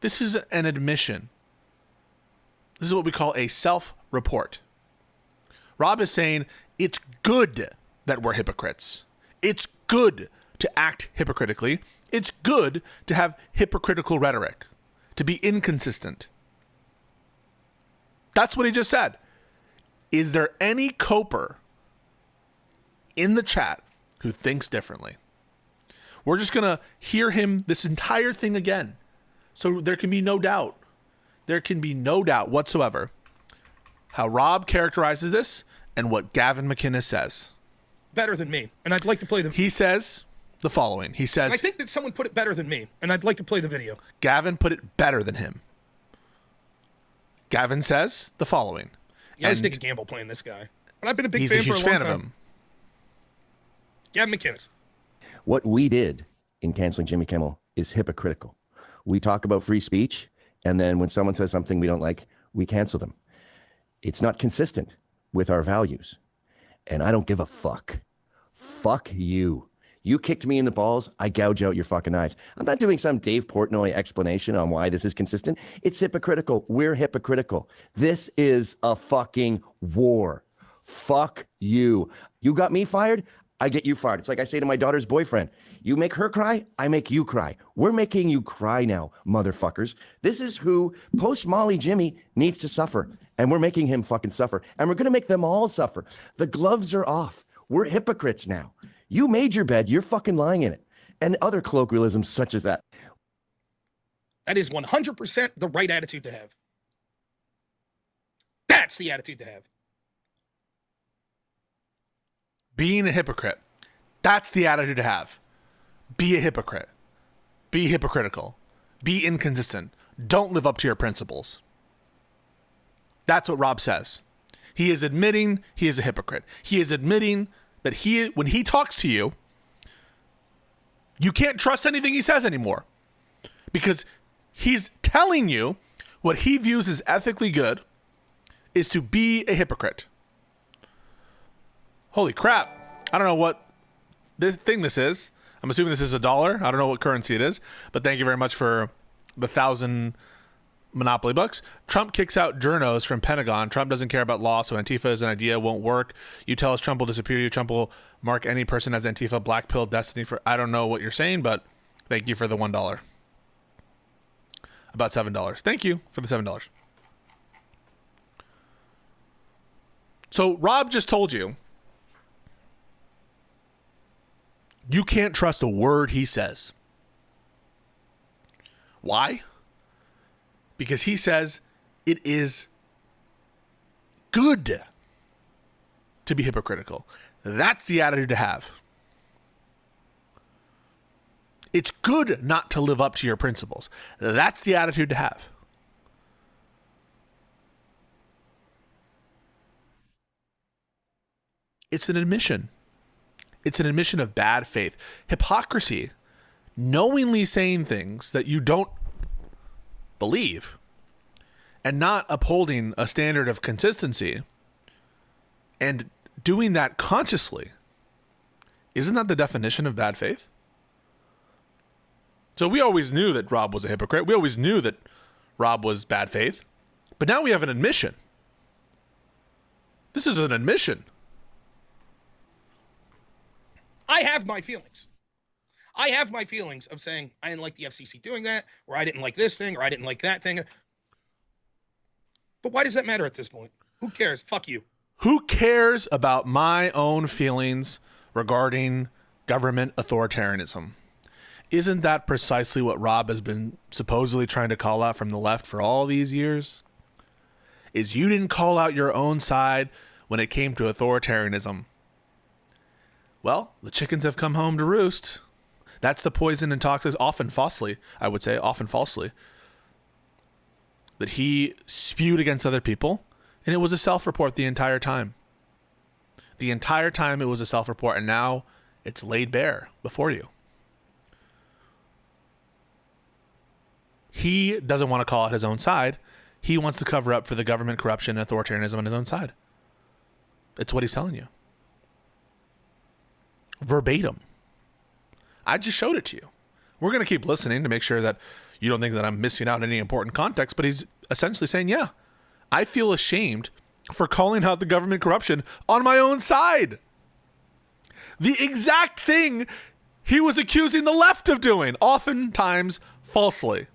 Speaker 2: This is an admission. This is what we call a self-report. Rob is saying it's good that we're hypocrites. It's good to act hypocritically. It's good to have hypocritical rhetoric, to be inconsistent. That's what he just said. Is there any coper in the chat who thinks differently? We're just going to hear him this entire thing again, so there can be no doubt. There can be no doubt whatsoever how Rob characterizes this and what Gavin McInnes says.
Speaker 3: Better than me, and I'd like to play the...
Speaker 2: He says the following. He says...
Speaker 3: I think that someone put it better than me, and I'd like to play the video.
Speaker 2: Gavin put it better than him. Gavin says the following.
Speaker 3: Yeah, I just take a gamble playing this guy. But I've been a big fan
Speaker 2: He's a
Speaker 3: for
Speaker 2: huge
Speaker 3: a long
Speaker 2: fan
Speaker 3: time.
Speaker 2: of him.
Speaker 3: Gavin McInnes.
Speaker 4: What we did in canceling Jimmy Kimmel is hypocritical. We talk about free speech, and then when someone says something we don't like, we cancel them. It's not consistent with our values. And I don't give a fuck. Fuck you. You kicked me in the balls, I gouge out your fucking eyes. I'm not doing some Dave Portnoy explanation on why this is consistent. It's hypocritical. We're hypocritical. This is a fucking war. Fuck you. You got me fired, I get you fired. It's like I say to my daughter's boyfriend, you make her cry, I make you cry. We're making you cry now, motherfuckers. This is who post-Molly Jimmy needs to suffer. And we're making him fucking suffer. And we're going to make them all suffer. The gloves are off. We're hypocrites now. You made your bed, you're fucking lying in it. And other colloquialisms such as that.
Speaker 3: That is 100% the right attitude to have. That's the attitude to have.
Speaker 2: Being a hypocrite. That's the attitude to have. Be a hypocrite. Be hypocritical. Be inconsistent. Don't live up to your principles. That's what Rob says. He is admitting he is a hypocrite. He is admitting that when he talks to you, you can't trust anything he says anymore. Because he's telling you what he views as ethically good is to be a hypocrite. Holy crap. I don't know what this is. I'm assuming this is $1. I don't know what currency it is, but thank you very much for the 1,000 Monopoly bucks. Trump kicks out journos from Pentagon. Trump doesn't care about law, so Antifa as an idea won't work. You tell us Trump will disappear. You Trump will mark any person as Antifa, black pill, destiny for... I don't know what you're saying, but thank you for the $1. About $7. Thank you for the $7. So Rob just told you you can't trust a word he says. Why? Because he says it is good to be hypocritical. That's the attitude to have. It's good not to live up to your principles. That's the attitude to have. It's an admission. It's an admission of bad faith. Hypocrisy, knowingly saying things that you don't believe and not upholding a standard of consistency and doing that consciously. Isn't that the definition of bad faith? So we always knew that Rob was a hypocrite. We always knew that Rob was bad faith. But now we have an admission. This is an admission.
Speaker 3: I have my feelings. I have my feelings of saying I didn't like the FCC doing that, or I didn't like this thing, or I didn't like that thing. But why does that matter at this point? Who cares? Fuck you.
Speaker 2: Who cares about my own feelings regarding government authoritarianism? Isn't that precisely what Rob has been supposedly trying to call out from the left for all these years? Is you didn't call out your own side when it came to authoritarianism. Well, the chickens have come home to roost. That's the poison and toxic, often falsely, that he spewed against other people, and it was a self-report the entire time. The entire time it was a self-report, and now it's laid bare before you. He doesn't want to call out his own side. He wants to cover up for the government corruption and authoritarianism on his own side. It's what he's telling you. Verbatim. I just showed it to you. We're going to keep listening to make sure that you don't think that I'm missing out any important context, but he's essentially saying, yeah, I feel ashamed for calling out the government corruption on my own side. The exact thing he was accusing the left of doing, oftentimes falsely.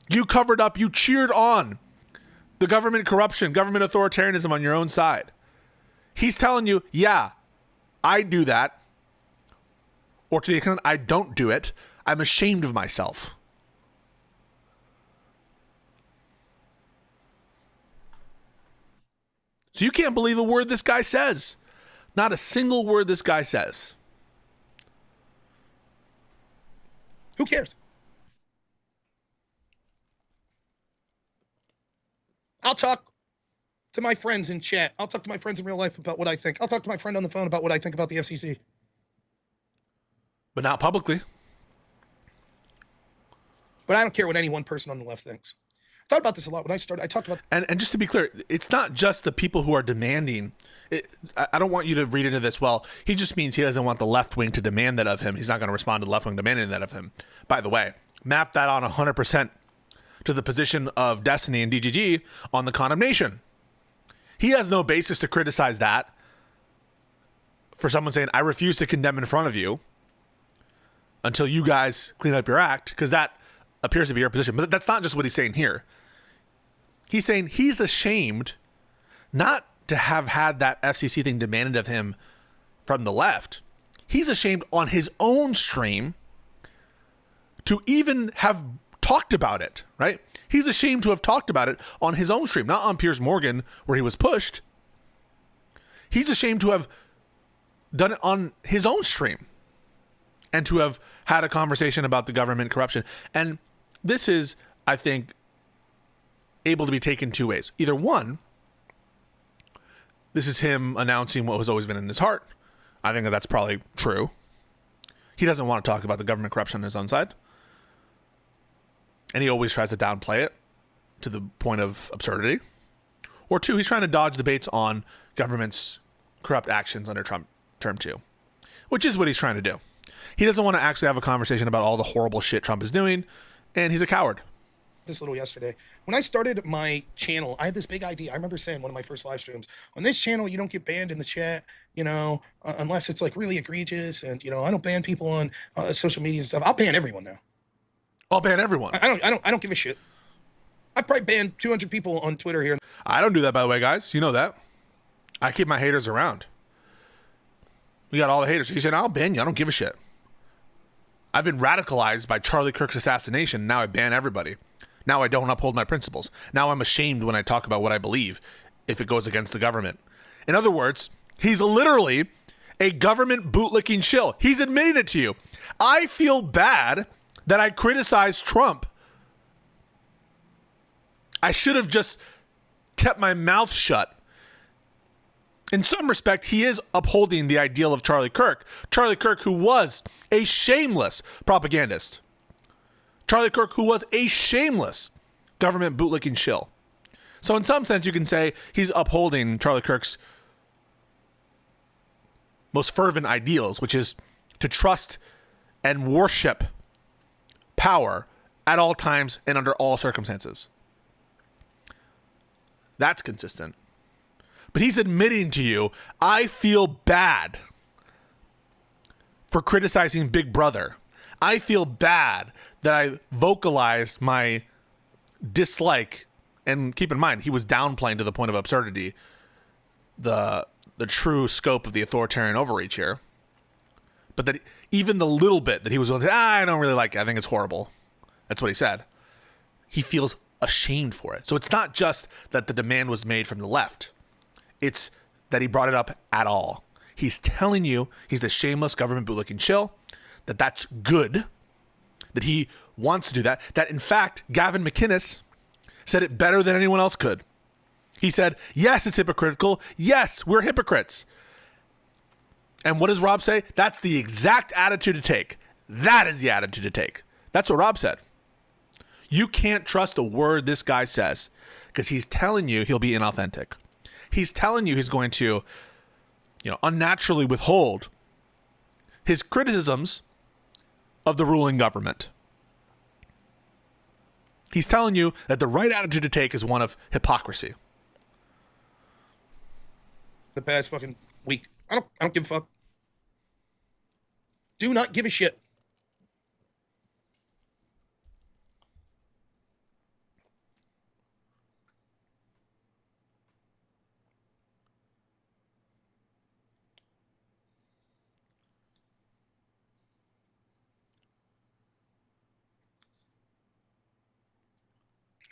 Speaker 2: You covered up, you cheered on the government corruption, government authoritarianism on your own side. He's telling you, yeah, I do that. Or to the extent I don't do it, I'm ashamed of myself. So you can't believe a word this guy says. Not a single word this guy says.
Speaker 3: Who cares? I'll talk to my friends in chat. I'll talk to my friends in real life about what I think. I'll talk to my friend on the phone about what I think about the FCC.
Speaker 2: But not publicly.
Speaker 3: But I don't care what any one person on the left thinks. I thought about this a lot when I started. I talked about...
Speaker 2: And just to be clear, it's not just the people who are demanding. I don't want you to read into this, well, he just means he doesn't want the left wing to demand that of him. He's not going to respond to the left wing demanding that of him. By the way, map that on 100% to the position of Destiny and DGG on the condemnation. He has no basis to criticize that for someone saying, I refuse to condemn in front of you until you guys clean up your act, because that appears to be your position. But that's not just what he's saying here. He's saying he's ashamed not to have had that FCC thing demanded of him from the left. He's ashamed on his own stream to even have talked about it, right? He's ashamed to have talked about it on his own stream, not on Piers Morgan where he was pushed. He's ashamed to have done it on his own stream and to have had a conversation about the government corruption. And this is, I think, able to be taken two ways. Either one, this is him announcing what has always been in his heart. I think that's probably true. He doesn't want to talk about the government corruption on his own side. And he always tries to downplay it to the point of absurdity. Or two, he's trying to dodge debates on government's corrupt actions under Trump term 2, which is what he's trying to do. He doesn't want to actually have a conversation about all the horrible shit Trump is doing, and he's a coward.
Speaker 3: This little yesterday. When I started my channel, I had this big idea. I remember saying one of my first live streams, on this channel, you don't get banned in the chat, unless it's like really egregious. And, I don't ban people on social media and stuff. I'll ban everyone now.
Speaker 2: I'll ban everyone.
Speaker 3: I don't give a shit. I probably banned 200 people on Twitter here.
Speaker 2: I don't do that, by the way, guys. You know that. I keep my haters around. We got all the haters. He said, I'll ban you. I don't give a shit. I've been radicalized by Charlie Kirk's assassination. Now I ban everybody. Now I don't uphold my principles. Now I'm ashamed when I talk about what I believe if it goes against the government. In other words, he's literally a government bootlicking shill. He's admitting it to you. I feel bad that I criticized Trump. I should have just kept my mouth shut. In some respect, he is upholding the ideal of Charlie Kirk. Charlie Kirk, who was a shameless propagandist. Charlie Kirk, who was a shameless government bootlicking shill. So in some sense, you can say he's upholding Charlie Kirk's most fervent ideals, which is to trust and worship power at all times and under all circumstances. That's consistent. But he's admitting to you, I feel bad for criticizing Big Brother. I feel bad that I vocalized my dislike. And keep in mind, he was downplaying to the point of absurdity the true scope of the authoritarian overreach here. But that even the little bit that he was willing to say, I don't really like it. I think it's horrible. That's what he said. He feels ashamed for it. So it's not just that the demand was made from the left. It's that he brought it up at all. He's telling you he's a shameless government bootlicking chill, that that's good, that he wants to do that, that in fact, Gavin McInnes said it better than anyone else could. He said, yes, it's hypocritical. Yes, we're hypocrites. And what does Rob say? That's the exact attitude to take. That is the attitude to take. That's what Rob said. You can't trust a word this guy says because he's telling you he'll be inauthentic. He's telling you he's going to, unnaturally withhold his criticisms of the ruling government. He's telling you that the right attitude to take is one of hypocrisy.
Speaker 3: The past fucking week. I don't give a fuck. Do not give a shit.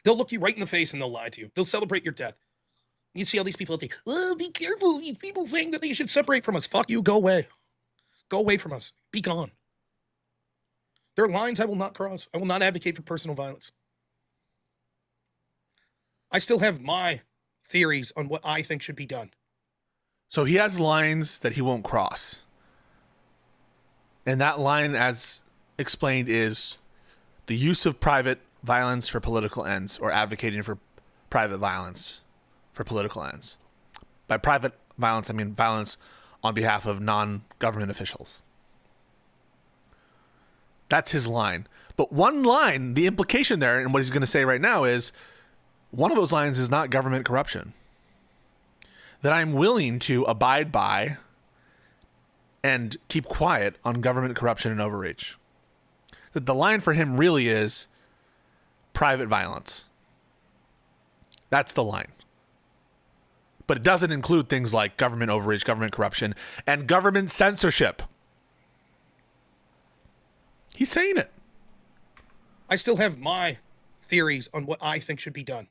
Speaker 3: They'll look you right in the face and they'll lie to you. They'll celebrate your death. You see all these people think, oh, be careful. These people saying that they should separate from us. Fuck you. Go away. Go away from us. Be gone. There are lines I will not cross. I will not advocate for personal violence. I still have my theories on what I think should be done.
Speaker 2: So he has lines that he won't cross. And that line, as explained, is the use of private violence for political ends, or advocating for private violence for political ends. By private violence, I mean violence on behalf of non-government officials. That's his line. But one line, the implication there, and what he's going to say right now is, one of those lines is not government corruption. That I'm willing to abide by and keep quiet on government corruption and overreach. That the line for him really is private violence. That's the line. But it doesn't include things like government overreach, government corruption, and government censorship. He's saying it.
Speaker 3: I still have my theories on what I think should be done.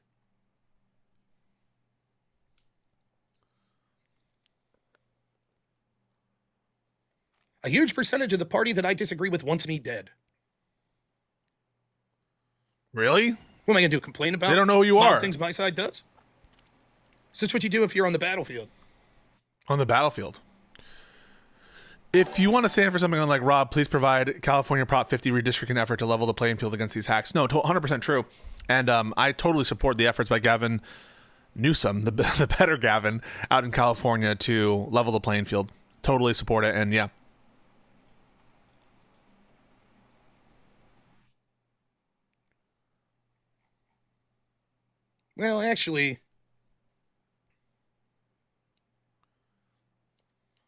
Speaker 3: A huge percentage of the party that I disagree with wants me dead.
Speaker 2: Really?
Speaker 3: What am I going to do? Complain about?
Speaker 2: They don't know who you are.
Speaker 3: Things my side does? Is this what you do if you're on the battlefield?
Speaker 2: On the battlefield. If you want to stand for something on like Rob, please provide California Prop 50 redistricting effort to level the playing field against these hacks. No, 100% true. And I totally support the efforts by Gavin Newsom, the better Gavin, out in California to level the playing field. Totally support it. And yeah.
Speaker 3: Well, actually,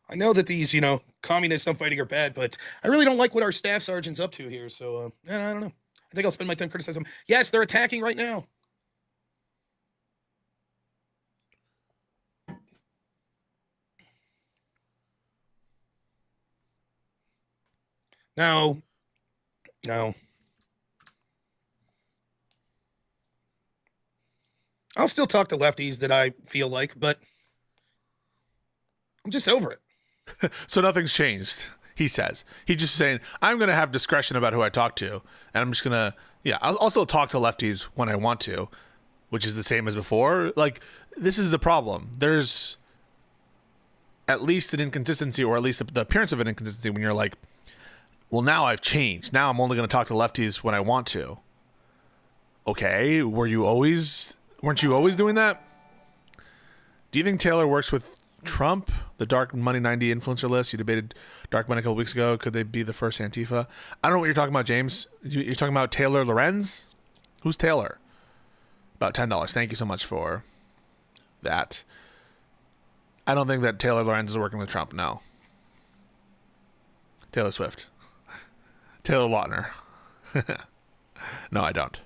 Speaker 3: I know that these, communists I'm fighting are bad, but I really don't like what our staff sergeant's up to here. So, I don't know. I think I'll spend my time criticizing them. Yes, they're attacking right now. No. I'll still talk to lefties that I feel like, but I'm just over it.
Speaker 2: So nothing's changed, he says. He's just saying, I'm going to have discretion about who I talk to. And I'm just going to, I'll also talk to lefties when I want to, which is the same as before. Like, this is the problem. There's at least an inconsistency, or at least the appearance of an inconsistency when you're like, well, now I've changed. Now I'm only going to talk to lefties when I want to. Okay, weren't you always doing that? Do you think Taylor works with Trump, the Dark Money 90 influencer list? You debated Dark Money a couple weeks ago. Could they be the first Antifa? I don't know what you're talking about, James. You're talking about Taylor Lorenz? Who's Taylor? About $10. Thank you so much for that. I don't think that Taylor Lorenz is working with Trump. No. Taylor Swift. Taylor Lautner. No, I don't.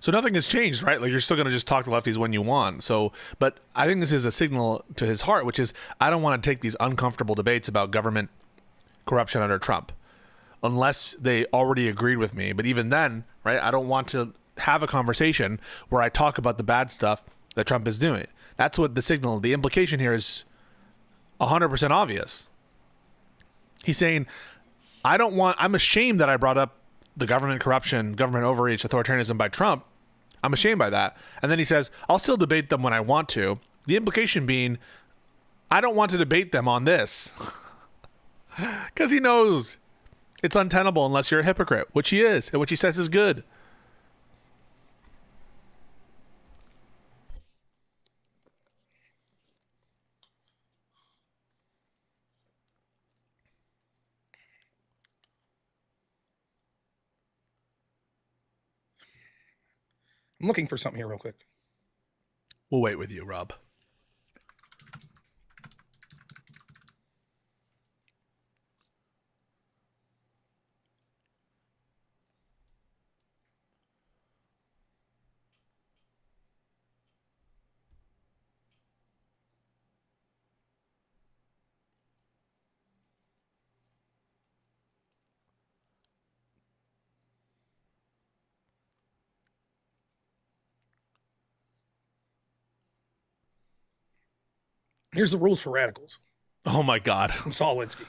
Speaker 2: So nothing has changed, right? Like, you're still going to just talk to lefties when you want. So, but I think this is a signal to his heart, which is, I don't want to take these uncomfortable debates about government corruption under Trump unless they already agreed with me. But even then, right, I don't want to have a conversation where I talk about the bad stuff that Trump is doing. That's what the signal, the implication here is 100% obvious. He's saying, I'm ashamed that I brought up the government corruption, government overreach, authoritarianism by Trump. I'm ashamed by that. And then he says, I'll still debate them when I want to. The implication being, I don't want to debate them on this. Because he knows it's untenable unless you're a hypocrite, which he is, and which he says is good.
Speaker 3: I'm looking for something here real quick.
Speaker 2: We'll wait with you, Rob.
Speaker 3: Here's the rules for radicals.
Speaker 2: Oh my God.
Speaker 3: From Saul Alinsky.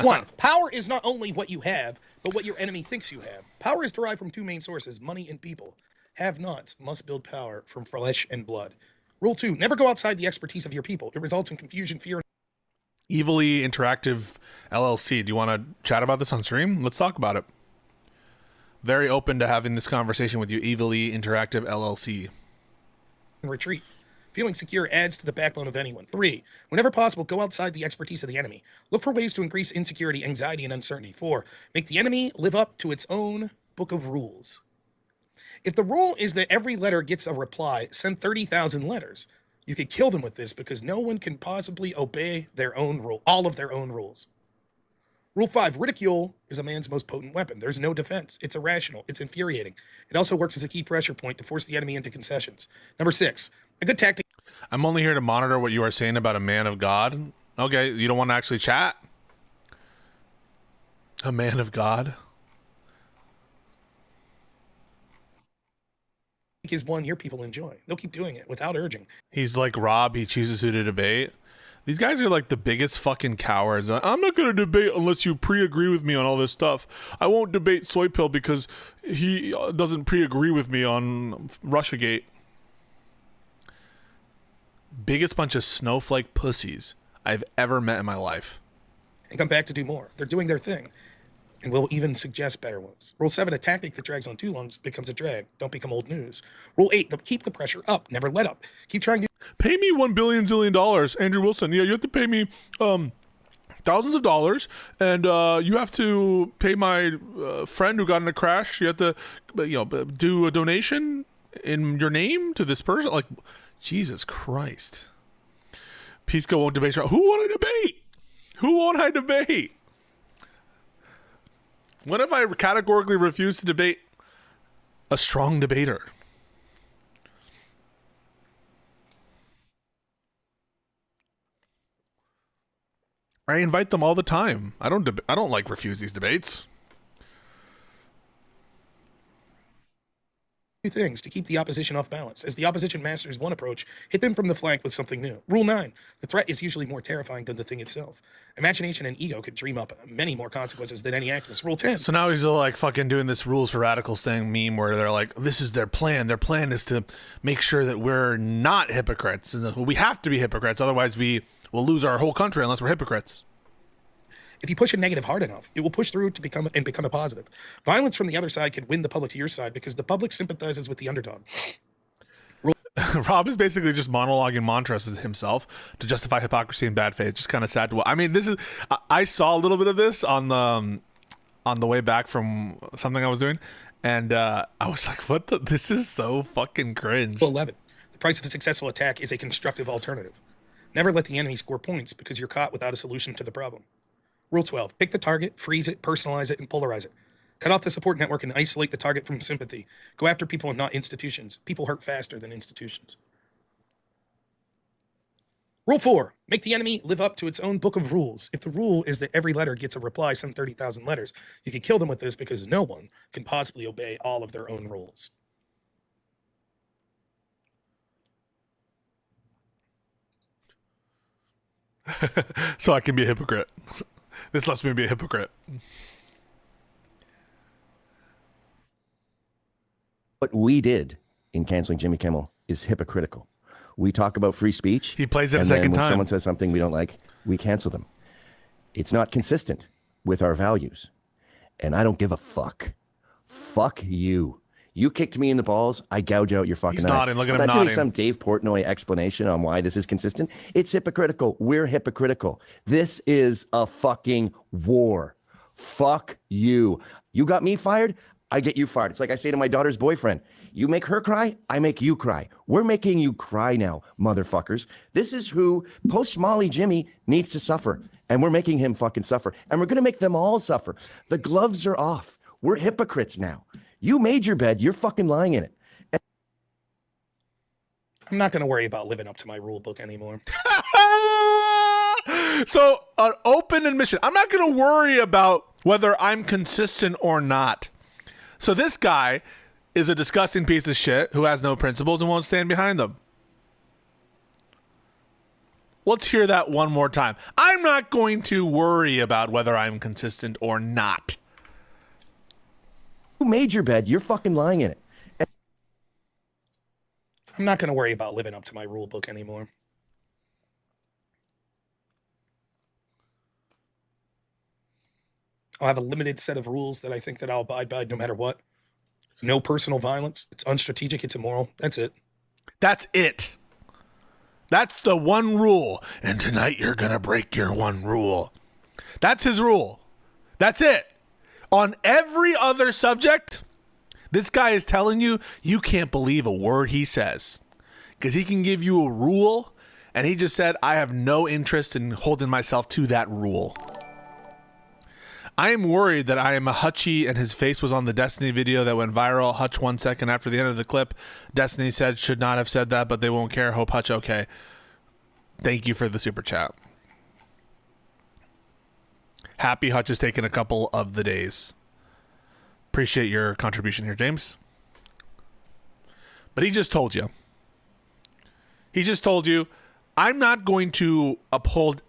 Speaker 3: 1. Power is not only what you have, but what your enemy thinks you have. Power is derived from two main sources, money and people. Have-nots must build power from flesh and blood. Rule 2. Never go outside the expertise of your people. It results in confusion, fear,
Speaker 2: Evilly Interactive LLC. Do you want to chat about this on stream? Let's talk about it. Very open to having this conversation with you, Evilly Interactive LLC.
Speaker 3: and retreat. Feeling secure adds to the backbone of anyone. 3. Whenever possible, go outside the expertise of the enemy. Look for ways to increase insecurity, anxiety, and uncertainty. 4. Make the enemy live up to its own book of rules. If the rule is that every letter gets a reply, send 30,000 letters. You could kill them with this because no one can possibly obey their own rule, all of their own rules. Rule 5, ridicule is a man's most potent weapon. There's no defense. It's irrational. It's infuriating. It also works as a key pressure point to force the enemy into concessions. Number 6, a good tactic.
Speaker 2: I'm only here to monitor what you are saying about a man of God. Okay, you don't want to actually chat? A man of God?
Speaker 3: Is one your people enjoy. They'll keep doing it without urging.
Speaker 2: He's like Rob, he chooses who to debate. These guys are like the biggest fucking cowards. I'm not going to debate unless you pre-agree with me on all this stuff. I won't debate Soy Pill because he doesn't pre-agree with me on Russiagate. Biggest bunch of snowflake pussies I've ever met in my life.
Speaker 3: And come back to do more. They're doing their thing. And we'll even suggest better ones. Rule 7, a tactic that drags on too long becomes a drag. Don't become old news. Rule 8, keep the pressure up. Never let up. Keep trying to...
Speaker 2: Pay me $1 billion zillion, Andrew Wilson. Yeah, you have to pay me thousands of dollars, and you have to pay my friend who got in a crash. You have to, do a donation in your name to this person. Like, Jesus Christ. Pisco won't debate. Who won't I debate? Who won't I debate? What if I categorically refuse to debate a strong debater? I invite them all the time. I don't like refuse these debates.
Speaker 3: Two things to keep the opposition off balance. As the opposition masters one approach, hit them from the flank with something new. Rule 9, the threat is usually more terrifying than the thing itself. Imagination and ego could dream up many more consequences than any activist. Rule 10.
Speaker 2: So now he's like fucking doing this rules for radicals thing meme where they're like, this is their plan. Their plan is to make sure that we're not hypocrites. And we have to be hypocrites. Otherwise we will lose our whole country unless we're hypocrites.
Speaker 3: If you push a negative hard enough, it will push through to become a positive. Violence from the other side could win the public to your side because the public sympathizes with the underdog.
Speaker 2: Rob is basically just monologuing mantras to himself to justify hypocrisy and bad faith. Just kind of sad to watch. I mean, I saw a little bit of this on the way back from something I was doing, and I was like, "What the? This is so fucking cringe."
Speaker 3: 11. The price of a successful attack is a constructive alternative. Never let the enemy score points because you're caught without a solution to the problem. Rule 12. Pick the target, freeze it, personalize it, and polarize it. Cut off the support network and isolate the target from sympathy. Go after people and not institutions. People hurt faster than institutions. Rule 4. Make the enemy live up to its own book of rules. If the rule is that every letter gets a reply sent 30,000 letters, you can kill them with this because no one can possibly obey all of their own rules.
Speaker 2: So I can be a hypocrite. This lets me be a hypocrite.
Speaker 4: What we did in canceling Jimmy Kimmel is hypocritical. We talk about free speech.
Speaker 2: He plays it a
Speaker 4: and
Speaker 2: second
Speaker 4: then when
Speaker 2: time.
Speaker 4: someone says something we don't like, we cancel them. It's not consistent with our values. And I don't give a fuck. Fuck you. You kicked me in the balls, I gouge out your fucking
Speaker 2: He's
Speaker 4: eyes.
Speaker 2: nodding. Look at
Speaker 4: I'm
Speaker 2: him
Speaker 4: not doing
Speaker 2: nodding.
Speaker 4: some Dave Portnoy explanation on why this is consistent. It's hypocritical. We're hypocritical. This is a fucking war. Fuck you. You got me fired, I get you fired. It's like I say to my daughter's boyfriend, you make her cry, I make you cry. We're making you cry now, motherfuckers. This is who post-Molly Jimmy needs to suffer. And we're making him fucking suffer. And we're going to make them all suffer. The gloves are off. We're hypocrites now. You made your bed. You're fucking lying in it.
Speaker 3: I'm not going to worry about living up to my rule book anymore.
Speaker 2: So an open admission. I'm not going to worry about whether I'm consistent or not. So this guy is a disgusting piece of shit who has no principles and won't stand behind them. Let's hear that one more time. I'm not going to worry about whether I'm consistent or not.
Speaker 4: You made your bed. You're fucking lying in it.
Speaker 3: I'm not going to worry about living up to my rule book anymore. I'll have a limited set of rules that I think that I'll abide by no matter what. No personal violence. It's unstrategic. It's immoral. That's it.
Speaker 2: That's it. That's the one rule. And tonight you're going to break your one rule. That's his rule. That's it. On every other subject, this guy is telling you, you can't believe a word he says. Because he can give you a rule, and he just said, I have no interest in holding myself to that rule. I am worried that I am a Hutchie and his face was on the Destiny video that went viral. Hutch 1 second after the end of the clip. Destiny said, should not have said that, but they won't care. Hope Hutch okay. Thank you for the super chat. Happy Hutch has taken a couple of the days. Appreciate your contribution here, James. But he just told you. He just told you, I'm not going to uphold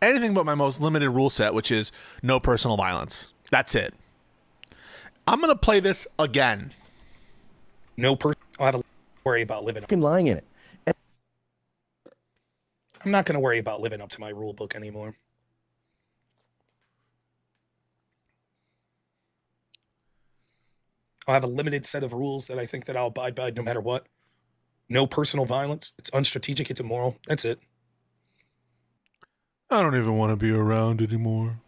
Speaker 2: anything but my most limited rule set, which is no personal violence. That's it. I'm going to play this again.
Speaker 3: I'll have a worry about living up.
Speaker 4: Fucking lying in it.
Speaker 3: I'm not going to worry about living up to my rule book anymore. I'll have a limited set of rules that I think that I'll abide by no matter what. No personal violence. It's unstrategic. It's immoral. That's it.
Speaker 2: I don't even want to be around anymore.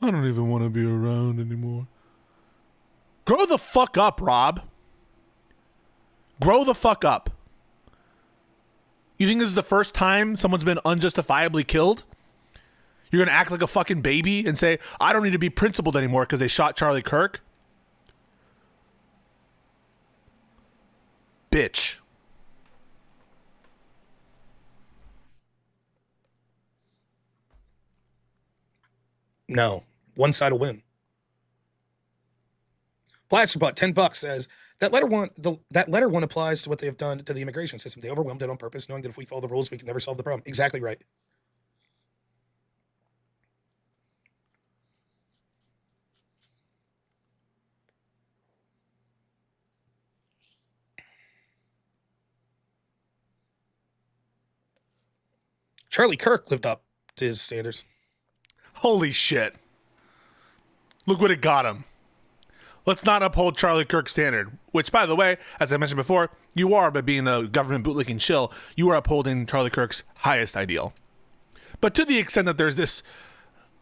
Speaker 2: I don't even want to be around anymore. Grow the fuck up, Rob. Grow the fuck up. You think this is the first time someone's been unjustifiably killed? You're going to act like a fucking baby and say, I don't need to be principled anymore because they shot Charlie Kirk? Bitch.
Speaker 3: No. One side will win. Plasterbot, $10 says, that letter one applies to what they have done to the immigration system. They overwhelmed it on purpose, knowing that if we follow the rules, we can never solve the problem. Exactly right. Charlie Kirk lived up to his standards.
Speaker 2: Holy shit. Look what it got him. Let's not uphold Charlie Kirk's standard, which, by the way, as I mentioned before, you are, by being a government bootlicking shill, you are upholding Charlie Kirk's highest ideal. But to the extent that there's this,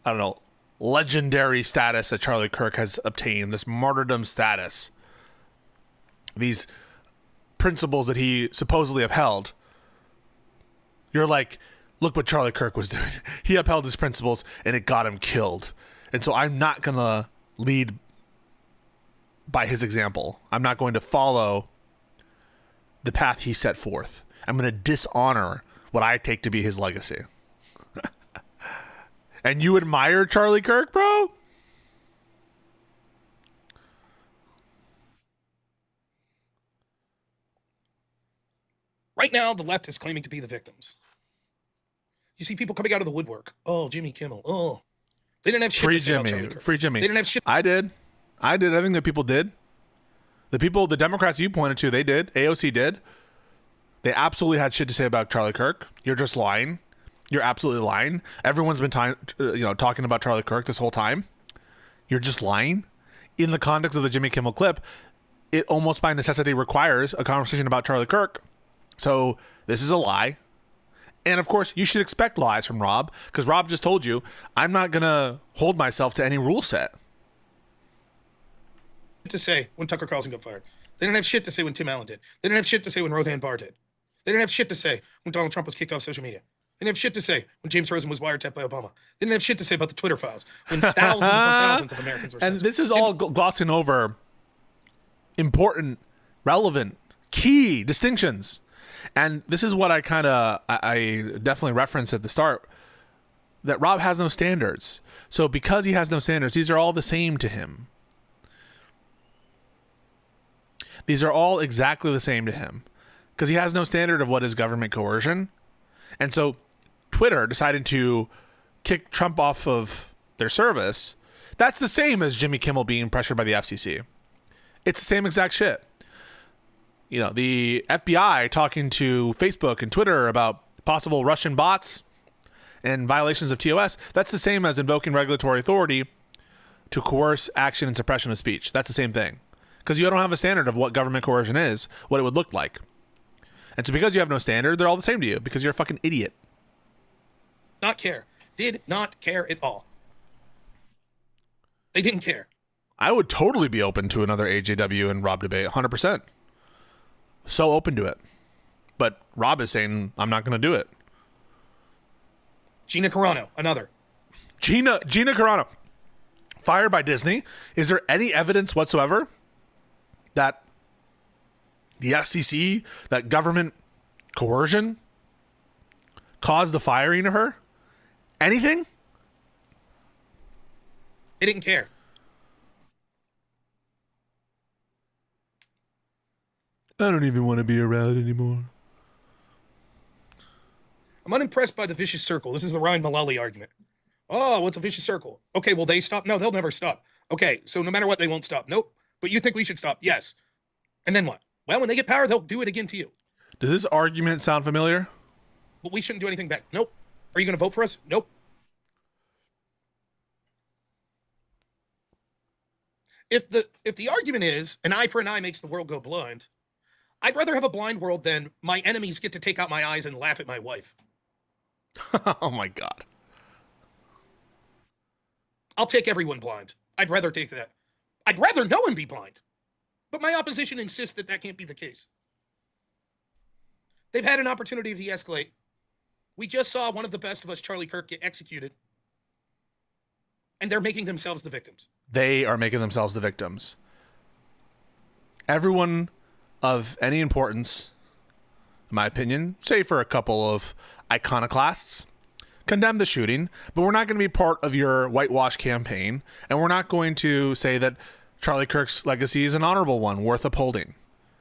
Speaker 2: I don't know, legendary status that Charlie Kirk has obtained, this martyrdom status, these principles that he supposedly upheld, you're like, look what Charlie Kirk was doing. He upheld his principles and it got him killed. And so I'm not going to lead by his example. I'm not going to follow the path he set forth. I'm going to dishonor what I take to be his legacy. And you admire Charlie Kirk, bro?
Speaker 3: Right now, the left is claiming to be the victims. You see people coming out of the woodwork. Oh, Jimmy Kimmel. Oh, they didn't have shit to say about Charlie Kirk.
Speaker 2: Free Jimmy.
Speaker 3: They didn't have shit.
Speaker 2: I did everything that people did. The Democrats you pointed to, they did. AOC did. They absolutely had shit to say about Charlie Kirk. You're just lying. You're absolutely lying. Everyone's been talking about Charlie Kirk this whole time. You're just lying. In the context of the Jimmy Kimmel clip, it almost by necessity requires a conversation about Charlie Kirk. So this is a lie. And of course, you should expect lies from Rob, because Rob just told you, I'm not going to hold myself to any rule set.
Speaker 3: To say when Tucker Carlson got fired. They didn't have shit to say when Tim Allen did. They didn't have shit to say when Roseanne Barr did. They didn't have shit to say when Donald Trump was kicked off social media. They didn't have shit to say when James Rosen was wiretapped by Obama. They didn't have shit to say about the Twitter files when thousands of Americans were
Speaker 2: censored. And this is all glossing over important, relevant, key distinctions. And this is what I definitely referenced at the start, that Rob has no standards. So because he has no standards, these are all the same to him. These are all exactly the same to him because he has no standard of what is government coercion. And so Twitter decided to kick Trump off of their service. That's the same as Jimmy Kimmel being pressured by the FCC. It's the same exact shit. You know, the FBI talking to Facebook and Twitter about possible Russian bots and violations of TOS. That's the same as invoking regulatory authority to coerce action and suppression of speech. That's the same thing. Because you don't have a standard of what government coercion is, what it would look like. And so because you have no standard, they're all the same to you because you're a fucking idiot.
Speaker 3: Not care. Did not care at all. They didn't care.
Speaker 2: I would totally be open to another AJW and Rob debate, 100%. So open to it. But Rob is saying, I'm not going to do it.
Speaker 3: Gina Carano, another.
Speaker 2: Gina Carano, fired by Disney. Is there any evidence whatsoever that the FCC, that government coercion caused the firing of her? Anything?
Speaker 3: They didn't care.
Speaker 2: I don't even want to be around anymore.
Speaker 3: I'm unimpressed by the vicious circle. This is the Ryan Mullally argument. Oh, what's a vicious circle? Okay, will they stop? No, they'll never stop. Okay, so no matter what, they won't stop. Nope. But you think we should stop? Yes. And then what? Well, when they get power, they'll do it again to you.
Speaker 2: Does this argument sound familiar?
Speaker 3: But we shouldn't do anything back. Nope. Are you going to vote for us? Nope. If the argument is an eye for an eye makes the world go blind, I'd rather have a blind world than my enemies get to take out my eyes and laugh at my wife.
Speaker 2: Oh my God.
Speaker 3: I'll take everyone blind. I'd rather take that. I'd rather no one be blind. But my opposition insists that that can't be the case. They've had an opportunity to de-escalate. We just saw one of the best of us, Charlie Kirk, get executed. And they're making themselves the victims.
Speaker 2: They are making themselves the victims. Everyone of any importance, in my opinion, save for a couple of iconoclasts, condemn the shooting, but we're not going to be part of your whitewash campaign, and we're not going to say that Charlie Kirk's legacy is an honorable one worth upholding,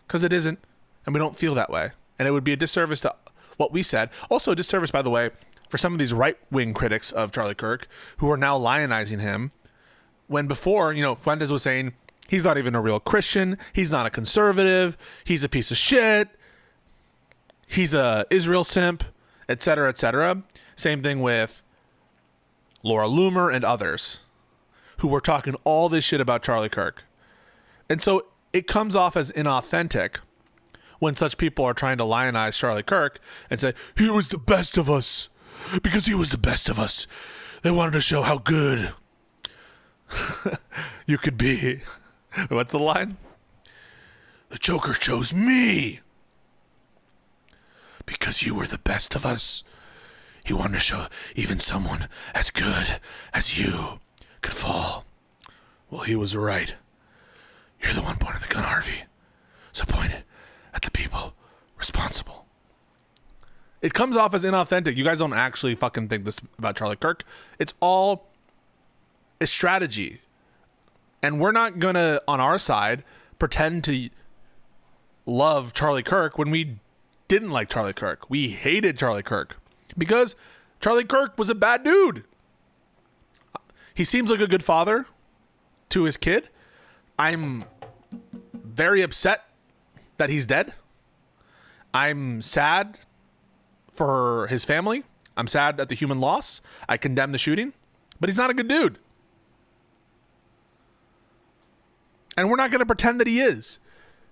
Speaker 2: because it isn't, and we don't feel that way. And it would be a disservice to what we said. Also a disservice, by the way, for some of these right-wing critics of Charlie Kirk who are now lionizing him, when before, Fuentes was saying, he's not even a real Christian, he's not a conservative, he's a piece of shit, he's a Israel simp, etc., etc. Same thing with Laura Loomer and others who were talking all this shit about Charlie Kirk. And so it comes off as inauthentic when such people are trying to lionize Charlie Kirk and say, he was the best of us. Because he was the best of us. They wanted to show how good you could be. What's the line? The Joker chose me. because you were the best of us. He wanted to show even someone as good as you could fall. Well, he was right. You're the one pointing the gun, Harvey. So point it at the people responsible. It comes off as inauthentic. You guys don't actually fucking think this about Charlie Kirk. It's all a strategy. And we're not going to, on our side, pretend to love Charlie Kirk when we didn't like Charlie Kirk. We hated Charlie Kirk because Charlie Kirk was a bad dude. He seems like a good father to his kid. I'm very upset that he's dead. I'm sad for his family. I'm sad at the human loss. I condemn the shooting, but he's not a good dude. And we're not going to pretend that he is.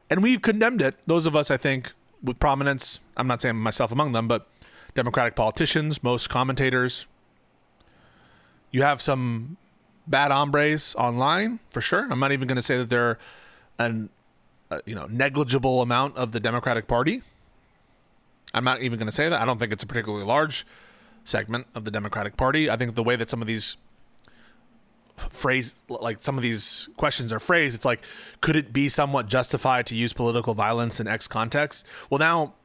Speaker 2: And we've condemned it. Those of us, I think, with prominence, I'm not saying myself among them, but Democratic politicians, most commentators. You have some bad hombres online, for sure. I'm not even going to say that they're an negligible amount of the Democratic Party. I'm not even going to say that. I don't think it's a particularly large segment of the Democratic Party. I think the way that some of these some of these questions are phrased, it's like, could it be somewhat justified to use political violence in X context? Well, now,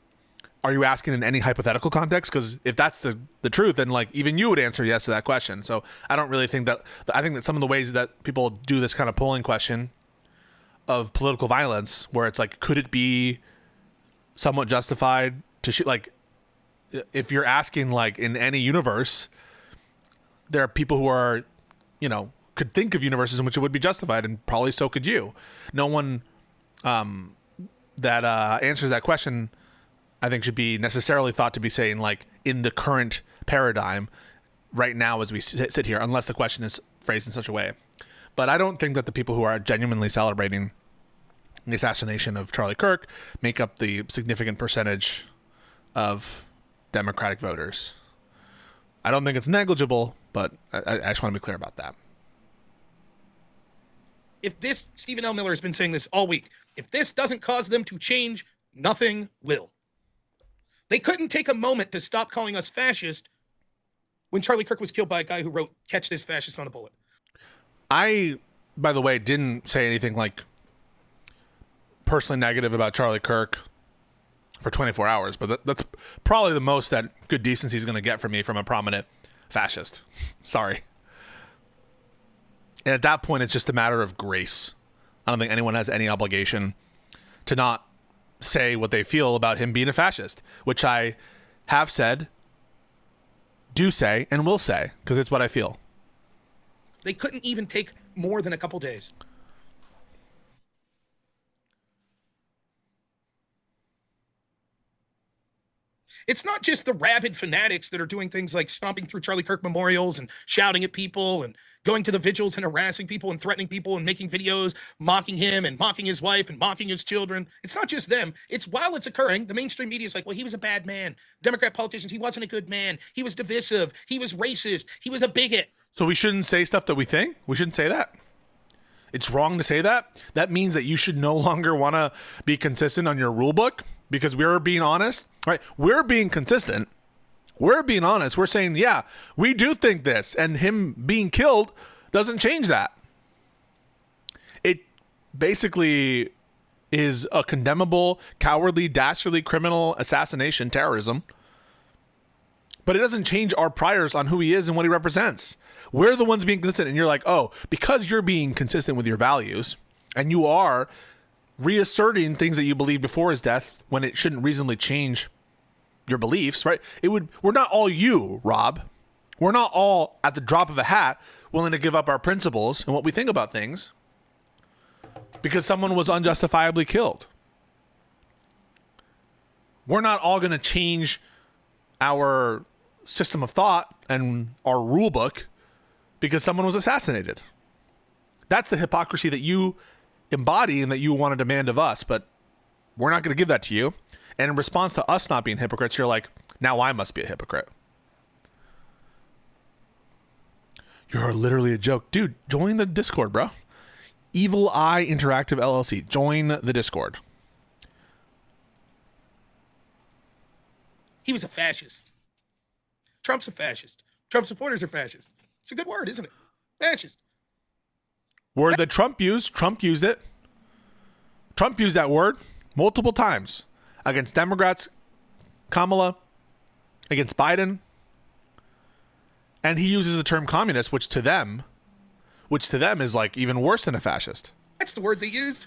Speaker 2: are you asking in any hypothetical context? Because if that's the truth, then like even you would answer yes to that question. So I don't really think that. I think that some of the ways that people do this kind of polling question of political violence, where it's like, could it be somewhat justified to shoot? Like, if you're asking, like, in any universe, there are people who are, could think of universes in which it would be justified, and probably so could you. No one that answers that question, I think, should be necessarily thought to be saying, like, in the current paradigm right now as we sit here, unless the question is phrased in such a way. But I don't think that the people who are genuinely celebrating the assassination of Charlie Kirk make up the significant percentage of Democratic voters. I don't think it's negligible, but I just want to be clear about that.
Speaker 3: If this, Stephen L. Miller has been saying this all week, if this doesn't cause them to change, nothing will. They couldn't take a moment to stop calling us fascist when Charlie Kirk was killed by a guy who wrote, "Catch this fascist on a bullet."
Speaker 2: I, by the way, didn't say anything like personally negative about Charlie Kirk for 24 hours, but that's probably the most that good decency is going to get from me from a prominent fascist. Sorry. And at that point, it's just a matter of grace. I don't think anyone has any obligation to not say what they feel about him being a fascist, which I have said, do say, and will say, because it's what I feel.
Speaker 3: They couldn't even take more than a couple days. It's not just the rabid fanatics that are doing things like stomping through Charlie Kirk memorials and shouting at people and going to the vigils and harassing people and threatening people and making videos mocking him and mocking his wife and mocking his children. It's not just them. It's while it's occurring, the mainstream media is like, well, he was a bad man. Democrat politicians, he wasn't a good man. He was divisive. He was racist. He was a bigot.
Speaker 2: So we shouldn't say stuff that we think? We shouldn't say that? It's wrong to say that? That means that you should no longer want to be consistent on your rule book because we're being honest, right? We're being consistent. We're being honest. We're saying, yeah, we do think this, and him being killed doesn't change that. It basically is a condemnable, cowardly, dastardly criminal assassination, terrorism. But it doesn't change our priors on who he is and what he represents. We're the ones being consistent, and you're like, oh, because you're being consistent with your values, and you are reasserting things that you believed before his death when it shouldn't reasonably change your beliefs, right? We're not all you, Rob. We're not all at the drop of a hat willing to give up our principles and what we think about things because someone was unjustifiably killed. We're not all going to change our system of thought and our rule book because someone was assassinated. That's the hypocrisy that you embody and that you want to demand of us, but we're not going to give that to you. And in response to us not being hypocrites, you're like, now I must be a hypocrite. You're literally a joke. Dude, join the Discord, bro. Evil Eye Interactive LLC. Join the Discord.
Speaker 3: he was a fascist. Trump's a fascist. Trump supporters are fascist. It's a good word, isn't it? Fascist.
Speaker 2: Word that Trump used. Trump used it. Trump used that word multiple times against Democrats, Kamala, against Biden. And he uses the term communist, which to them is like even worse than a fascist.
Speaker 3: That's the word they used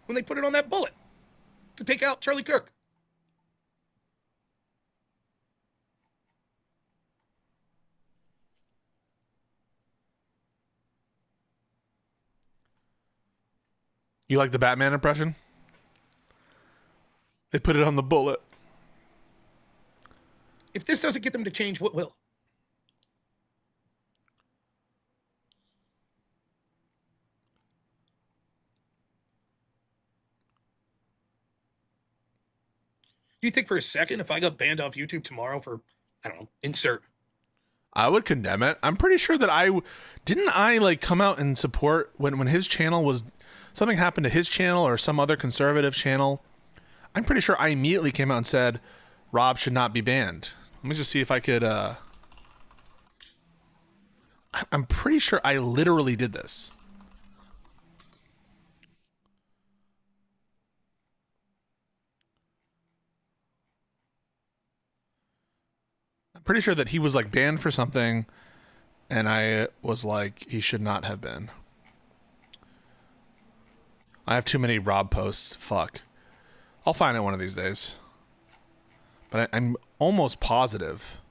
Speaker 3: when they put it on that bullet to take out Charlie Kirk.
Speaker 2: You like the Batman impression? They put it on the bullet.
Speaker 3: If this doesn't get them to change, what will? Do you think for a second if I got banned off YouTube tomorrow for, I don't know, insert?
Speaker 2: I would condemn it. I'm pretty sure that I like come out and support when his channel was, something happened to his channel or some other conservative channel. I'm pretty sure I immediately came out and said Rob should not be banned. Let me just see if I could, I'm pretty sure I literally did this. I'm pretty sure that he was like banned for something and I was like, he should not have been. I have too many Rob posts. Fuck. I'll find it one of these days. But I'm almost positive.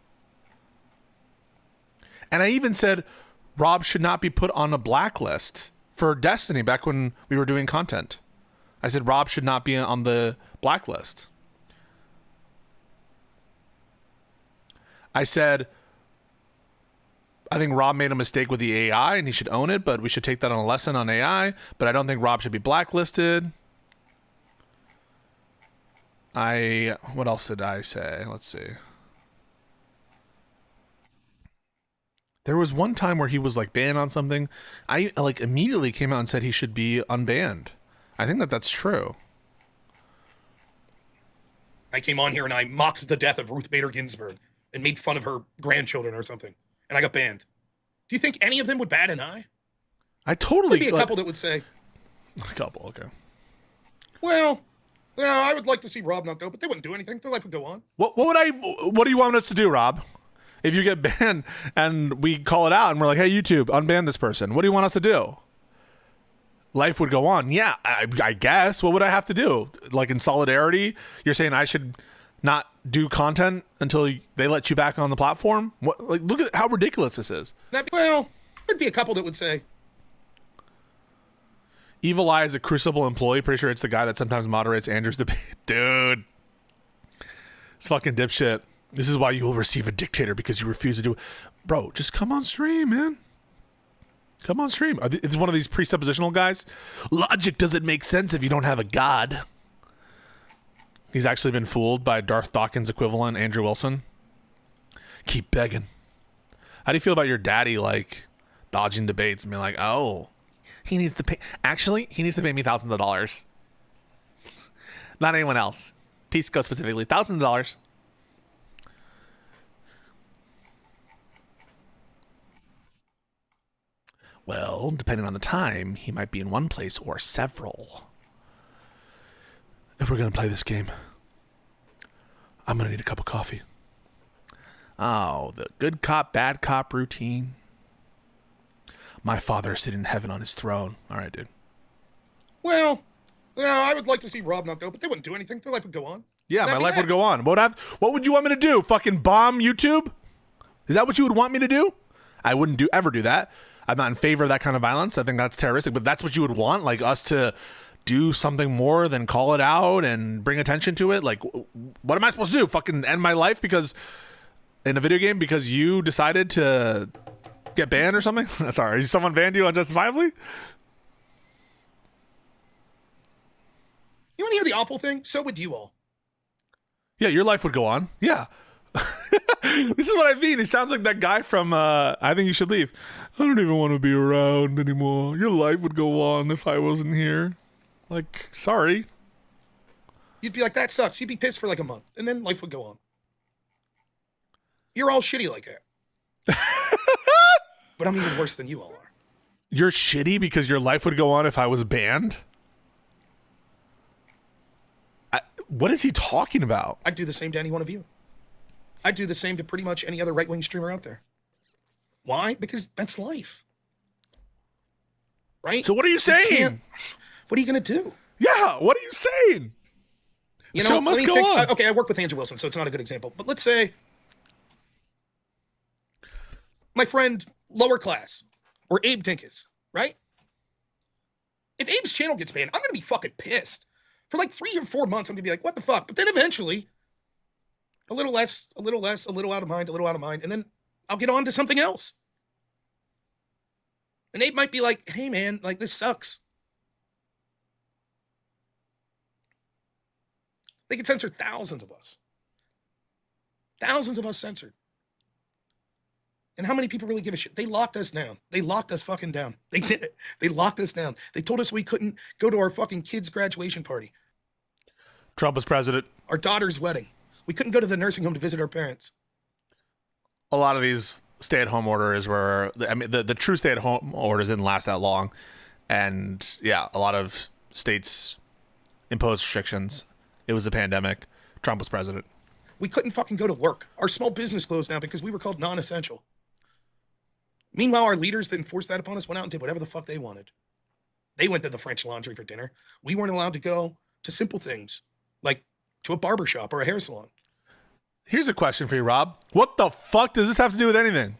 Speaker 2: And I even said Rob should not be put on a blacklist for Destiny back when we were doing content. I said Rob should not be on the blacklist. I said, I think Rob made a mistake with the AI and he should own it, but we should take that on a lesson on AI. But I don't think Rob should be blacklisted. What else did I say? Let's see. There was one time where he was like banned on something. I like immediately came out and said he should be unbanned. I think that that's true.
Speaker 3: I came on here and I mocked the death of Ruth Bader Ginsburg and made fun of her grandchildren or something. And I got banned. Do you think any of them would bat an eye?
Speaker 2: I totally...
Speaker 3: There'd be a couple that would say...
Speaker 2: A couple, okay.
Speaker 3: Well, I would like to see Rob not go, but they wouldn't do anything. Their life would go on.
Speaker 2: What do you want us to do, Rob? If you get banned and we call it out and we're like, hey, YouTube, unban this person. What do you want us to do? Life would go on. Yeah, I guess. What would I have to do? Like in solidarity, you're saying I should not do content until they let you back on the platform? What? Like, look at how ridiculous this is.
Speaker 3: Well, there'd be a couple that would say...
Speaker 2: Evil Eye is a Crucible employee. Pretty sure it's the guy that sometimes moderates Andrew's debate. Dude. It's fucking dipshit. This is why you will receive a dictator, because you refuse to do it. Bro, just come on stream, man. Come on stream. It's one of these presuppositional guys. Logic doesn't make sense if you don't have a god. He's actually been fooled by Darth Dawkins equivalent, Andrew Wilson. Keep begging. How do you feel about your daddy, like, dodging debates and being like, oh, he needs to pay. Actually, he needs to pay me thousands of dollars. Not anyone else. Pisco specifically, thousands of dollars. Well, depending on the time, he might be in one place or several. If we're going to play this game, I'm going to need a cup of coffee. Oh, the good cop, bad cop routine. My father is sitting in heaven on his throne. All right, dude.
Speaker 3: Well, I would like to see Rob not go, but they wouldn't do anything. Their life would go on.
Speaker 2: Yeah, my life would go on. What would you want me to do? Fucking bomb YouTube? Is that what you would want me to do? I wouldn't ever do that. I'm not in favor of that kind of violence. I think that's terroristic, but that's what you would want? Like us to do something more than call it out and bring attention to it? Like, what am I supposed to do? Fucking end my life because in a video game because you decided to get banned or something? Sorry, someone banned you unjustifiably?
Speaker 3: You want to hear the awful thing? So would you all.
Speaker 2: Yeah, your life would go on. Yeah. This is what I mean. He sounds like that guy from I Think You Should Leave. I don't even want to be around anymore. Your life would go on if I wasn't here. Like, sorry.
Speaker 3: You'd be like, that sucks. You'd be pissed for like a month, and then life would go on. You're all shitty like that. But I'm even worse than you all are.
Speaker 2: You're shitty because your life would go on if I was banned? What is he talking about?
Speaker 3: I'd do the same to any one of you. I'd do the same to pretty much any other right-wing streamer out there. Why? Because that's life. Right?
Speaker 2: So what are you saying?
Speaker 3: What are you going to do?
Speaker 2: Yeah, what are you saying?
Speaker 3: You
Speaker 2: The
Speaker 3: know,
Speaker 2: show must go on.
Speaker 3: Okay, I work with Andrew Wilson, so it's not a good example. But let's say my friend, lower class, or Abe Dinkus, right? If Abe's channel gets banned, I'm going to be fucking pissed. For like 3 or 4 months, I'm going to be like, what the fuck? But then eventually, a little less, a little out of mind, and then I'll get on to something else. And Abe might be like, hey man, like this sucks. They could censor thousands of us. Thousands of us censored. And how many people really give a shit? They locked us down. They locked us fucking down. They did it. They locked us down. They told us we couldn't go to our fucking kid's graduation party.
Speaker 2: Trump was president.
Speaker 3: Our daughter's wedding. We couldn't go to the nursing home to visit our parents.
Speaker 2: A lot of these stay-at-home orders were, I mean, the true stay-at-home orders didn't last that long. And yeah, a lot of states imposed restrictions. It was a pandemic. Trump was president.
Speaker 3: We couldn't fucking go to work. Our small business closed down because we were called non-essential. Meanwhile, our leaders that enforced that upon us went out and did whatever the fuck they wanted. They went to the French Laundry for dinner. We weren't allowed to go to simple things, like to a barbershop or a hair salon.
Speaker 2: Here's a question for you, Rob. What the fuck does this have to do with anything?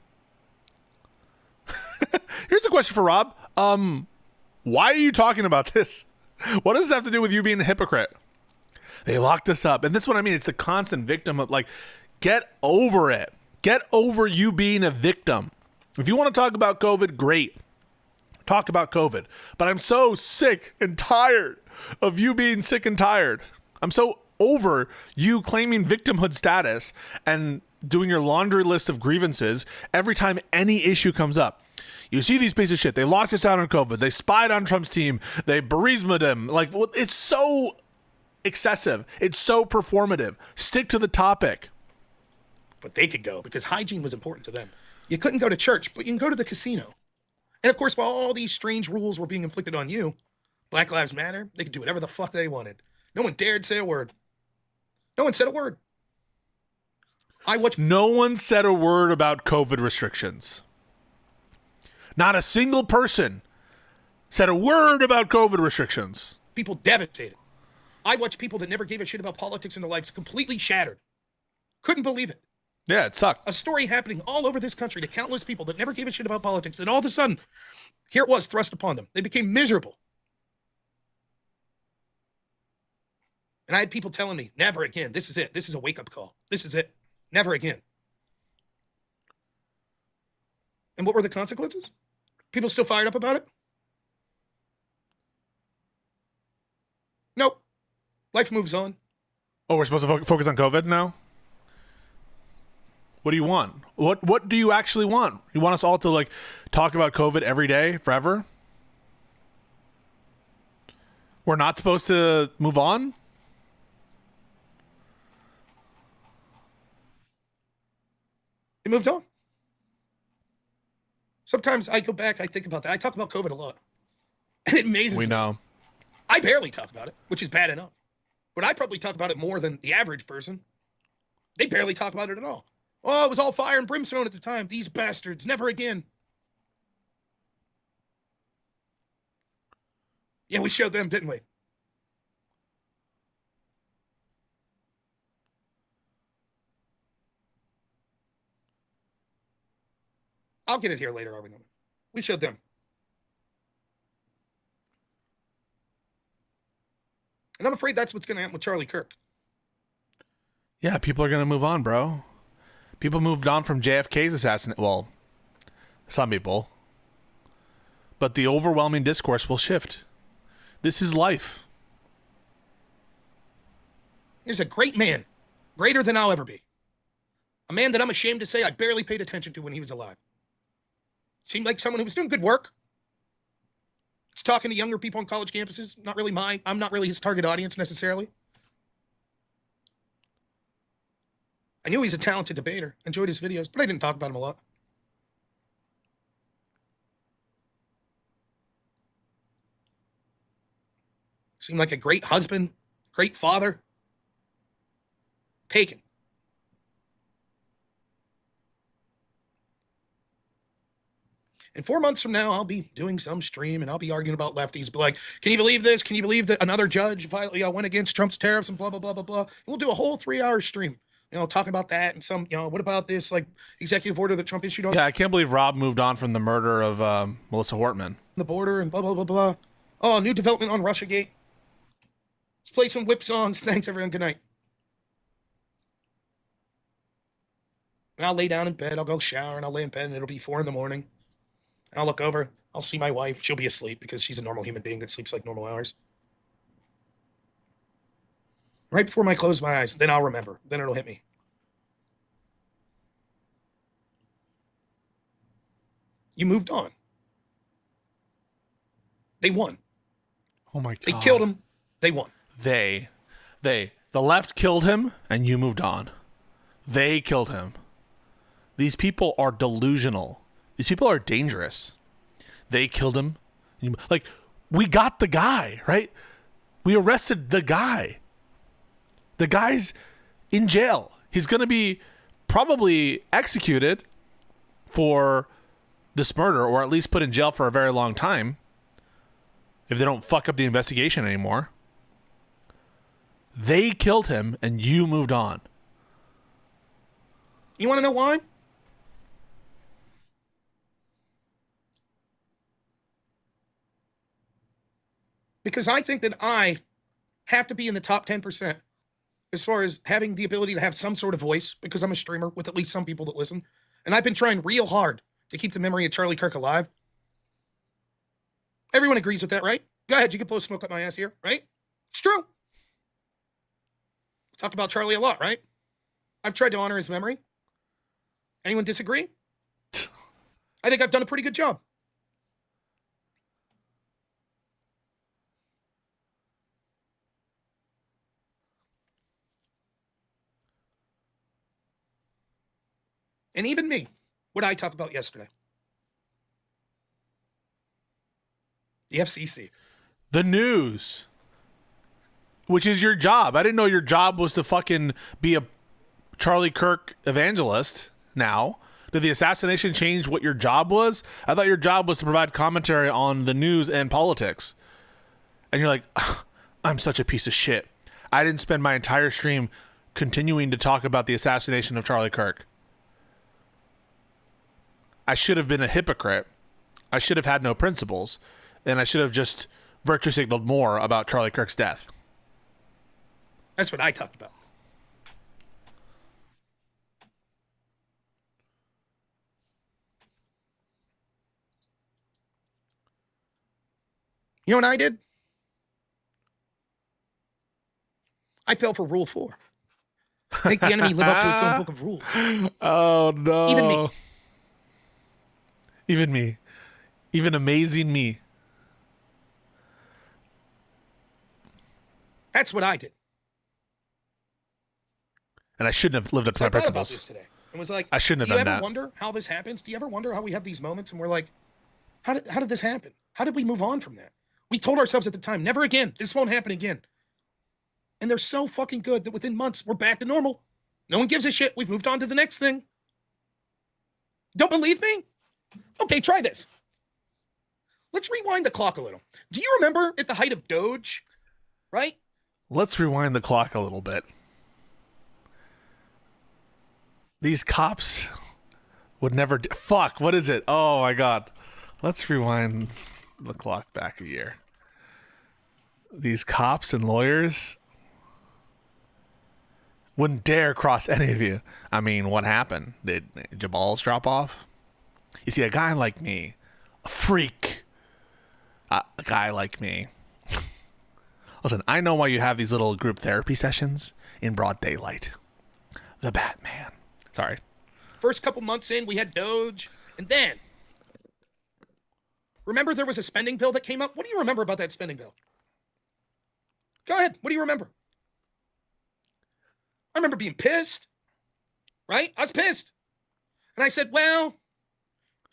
Speaker 2: Here's a question for Rob. Why are you talking about this? What does this have to do with you being a hypocrite? They locked us up. And this is what I mean. It's the constant victim of, like, get over it. Get over you being a victim. If you want to talk about COVID, great. Talk about COVID. But I'm so sick and tired of you being sick and tired. I'm so over you claiming victimhood status and doing your laundry list of grievances every time any issue comes up. You see these pieces of shit. They locked us down on COVID. They spied on Trump's team. They Burisma'd him. Like, it's so excessive. It's so performative. Stick to the topic.
Speaker 3: But they could go because hygiene was important to them. You couldn't go to church, but you can go to the casino. And of course, while all these strange rules were being inflicted on you, Black Lives Matter, they could do whatever the fuck they wanted. No one dared say a word. No one said a word.
Speaker 2: No one said a word about COVID restrictions. Not a single person said a word about COVID restrictions.
Speaker 3: People devastated. I watched people that never gave a shit about politics in their lives completely shattered. Couldn't believe it.
Speaker 2: Yeah, it sucked.
Speaker 3: A story happening all over this country to countless people that never gave a shit about politics. And all of a sudden, here it was thrust upon them. They became miserable. And I had people telling me, never again. This is it. This is a wake-up call. This is it. Never again. And what were the consequences? People still fired up about it? Nope. Life moves on.
Speaker 2: Oh, we're supposed to focus on COVID now? What do you want? What do you actually want? You want us all to, like, talk about COVID every day forever? We're not supposed to move on?
Speaker 3: It moved on. Sometimes I go back, I think about that. I talk about COVID a lot. And it amazes me.
Speaker 2: We know.
Speaker 3: I barely talk about it, which is bad enough. But I probably talk about it more than the average person. They barely talk about it at all. Oh, it was all fire and brimstone at the time. These bastards, never again. Yeah, we showed them, didn't we? I'll get it here later, are we not? We showed them. And I'm afraid that's what's going to happen with Charlie Kirk.
Speaker 2: Yeah, people are going to move on, bro. People moved on from JFK's assassination. Well, some people. But the overwhelming discourse will shift. This is life.
Speaker 3: Here's a great man. Greater than I'll ever be. A man that I'm ashamed to say I barely paid attention to when he was alive. Seemed like someone who was doing good work. He's talking to younger people on college campuses. I'm not really his target audience necessarily. I knew he's a talented debater. Enjoyed his videos, but I didn't talk about him a lot. Seemed like a great husband, great father. Taken. And 4 months from now, I'll be doing some stream and I'll be arguing about lefties. But like, can you believe this? Can you believe that another judge went against Trump's tariffs and blah, blah, blah, blah, blah. And we'll do a whole 3-hour stream, talking about that and some, what about this like executive order that Trump issued on
Speaker 2: Yeah, I can't believe Rob moved on from the murder of Melissa Hortman.
Speaker 3: the border and blah, blah, blah, blah. Oh, new development on Russiagate. Let's play some whip songs. Thanks, everyone. Good night. And I'll lay down in bed. I'll go shower and I'll lay in bed and it'll be 4 a.m. I'll look over. I'll see my wife. She'll be asleep because she's a normal human being that sleeps like normal hours. Right before I close my eyes, then I'll remember. Then it'll hit me. You moved on. They won.
Speaker 2: Oh my God.
Speaker 3: They killed him. They won.
Speaker 2: The left killed him and you moved on. They killed him. These people are delusional. These people are dangerous. They killed him. Like, we got the guy, right? We arrested the guy. The guy's in jail. He's going to be probably executed for this murder, or at least put in jail for a very long time if they don't fuck up the investigation anymore. They killed him and you moved on.
Speaker 3: You want to know why? Because I think that I have to be in the top 10% as far as having the ability to have some sort of voice, because I'm a streamer with at least some people that listen. And I've been trying real hard to keep the memory of Charlie Kirk alive. Everyone agrees with that, right? Go ahead, you can blow smoke up my ass here, right? It's true. Talk about Charlie a lot, right? I've tried to honor his memory. Anyone disagree? I think I've done a pretty good job. And even me, what I talked about yesterday. The FCC.
Speaker 2: The news. Which is your job. I didn't know your job was to fucking be a Charlie Kirk evangelist now. Did the assassination change what your job was? I thought your job was to provide commentary on the news and politics. And you're like, I'm such a piece of shit. I didn't spend my entire stream continuing to talk about the assassination of Charlie Kirk. I should have been a hypocrite. I should have had no principles. And I should have just virtue signaled more about Charlie Kirk's death.
Speaker 3: That's what I talked about. You know what I did? I fell for rule 4. Make the enemy live up to its own book of rules.
Speaker 2: Oh, no.
Speaker 3: Even me.
Speaker 2: Even me. Even amazing me.
Speaker 3: That's what I did.
Speaker 2: And I shouldn't have lived up to
Speaker 3: So
Speaker 2: my
Speaker 3: I thought about
Speaker 2: principles.
Speaker 3: this today. It was like,
Speaker 2: I shouldn't have
Speaker 3: do you
Speaker 2: done
Speaker 3: ever
Speaker 2: that.
Speaker 3: wonder how this happens? Do you ever wonder how we have these moments and we're like, how did this happen? How did we move on from that? We told ourselves at the time, never again. This won't happen again. And they're so fucking good that within months, we're back to normal. No one gives a shit. We've moved on to the next thing. Don't believe me? Okay, try this. Let's rewind the clock a little. Do you remember at the height of Doge, right?
Speaker 2: Let's rewind the clock a little bit. These cops would never... Fuck, what is it? Oh, my God. Let's rewind the clock back a year. These cops and lawyers wouldn't dare cross any of you. I mean, what happened? Did your balls drop off? You see, a guy like me, a freak, a guy like me. Listen, I know why you have these little group therapy sessions in broad daylight. The Batman. Sorry.
Speaker 3: First couple months in, we had Doge, and then... Remember there was a spending bill that came up? What do you remember about that spending bill? Go ahead. What do you remember? I remember being pissed. right? I was pissed. And I said, well,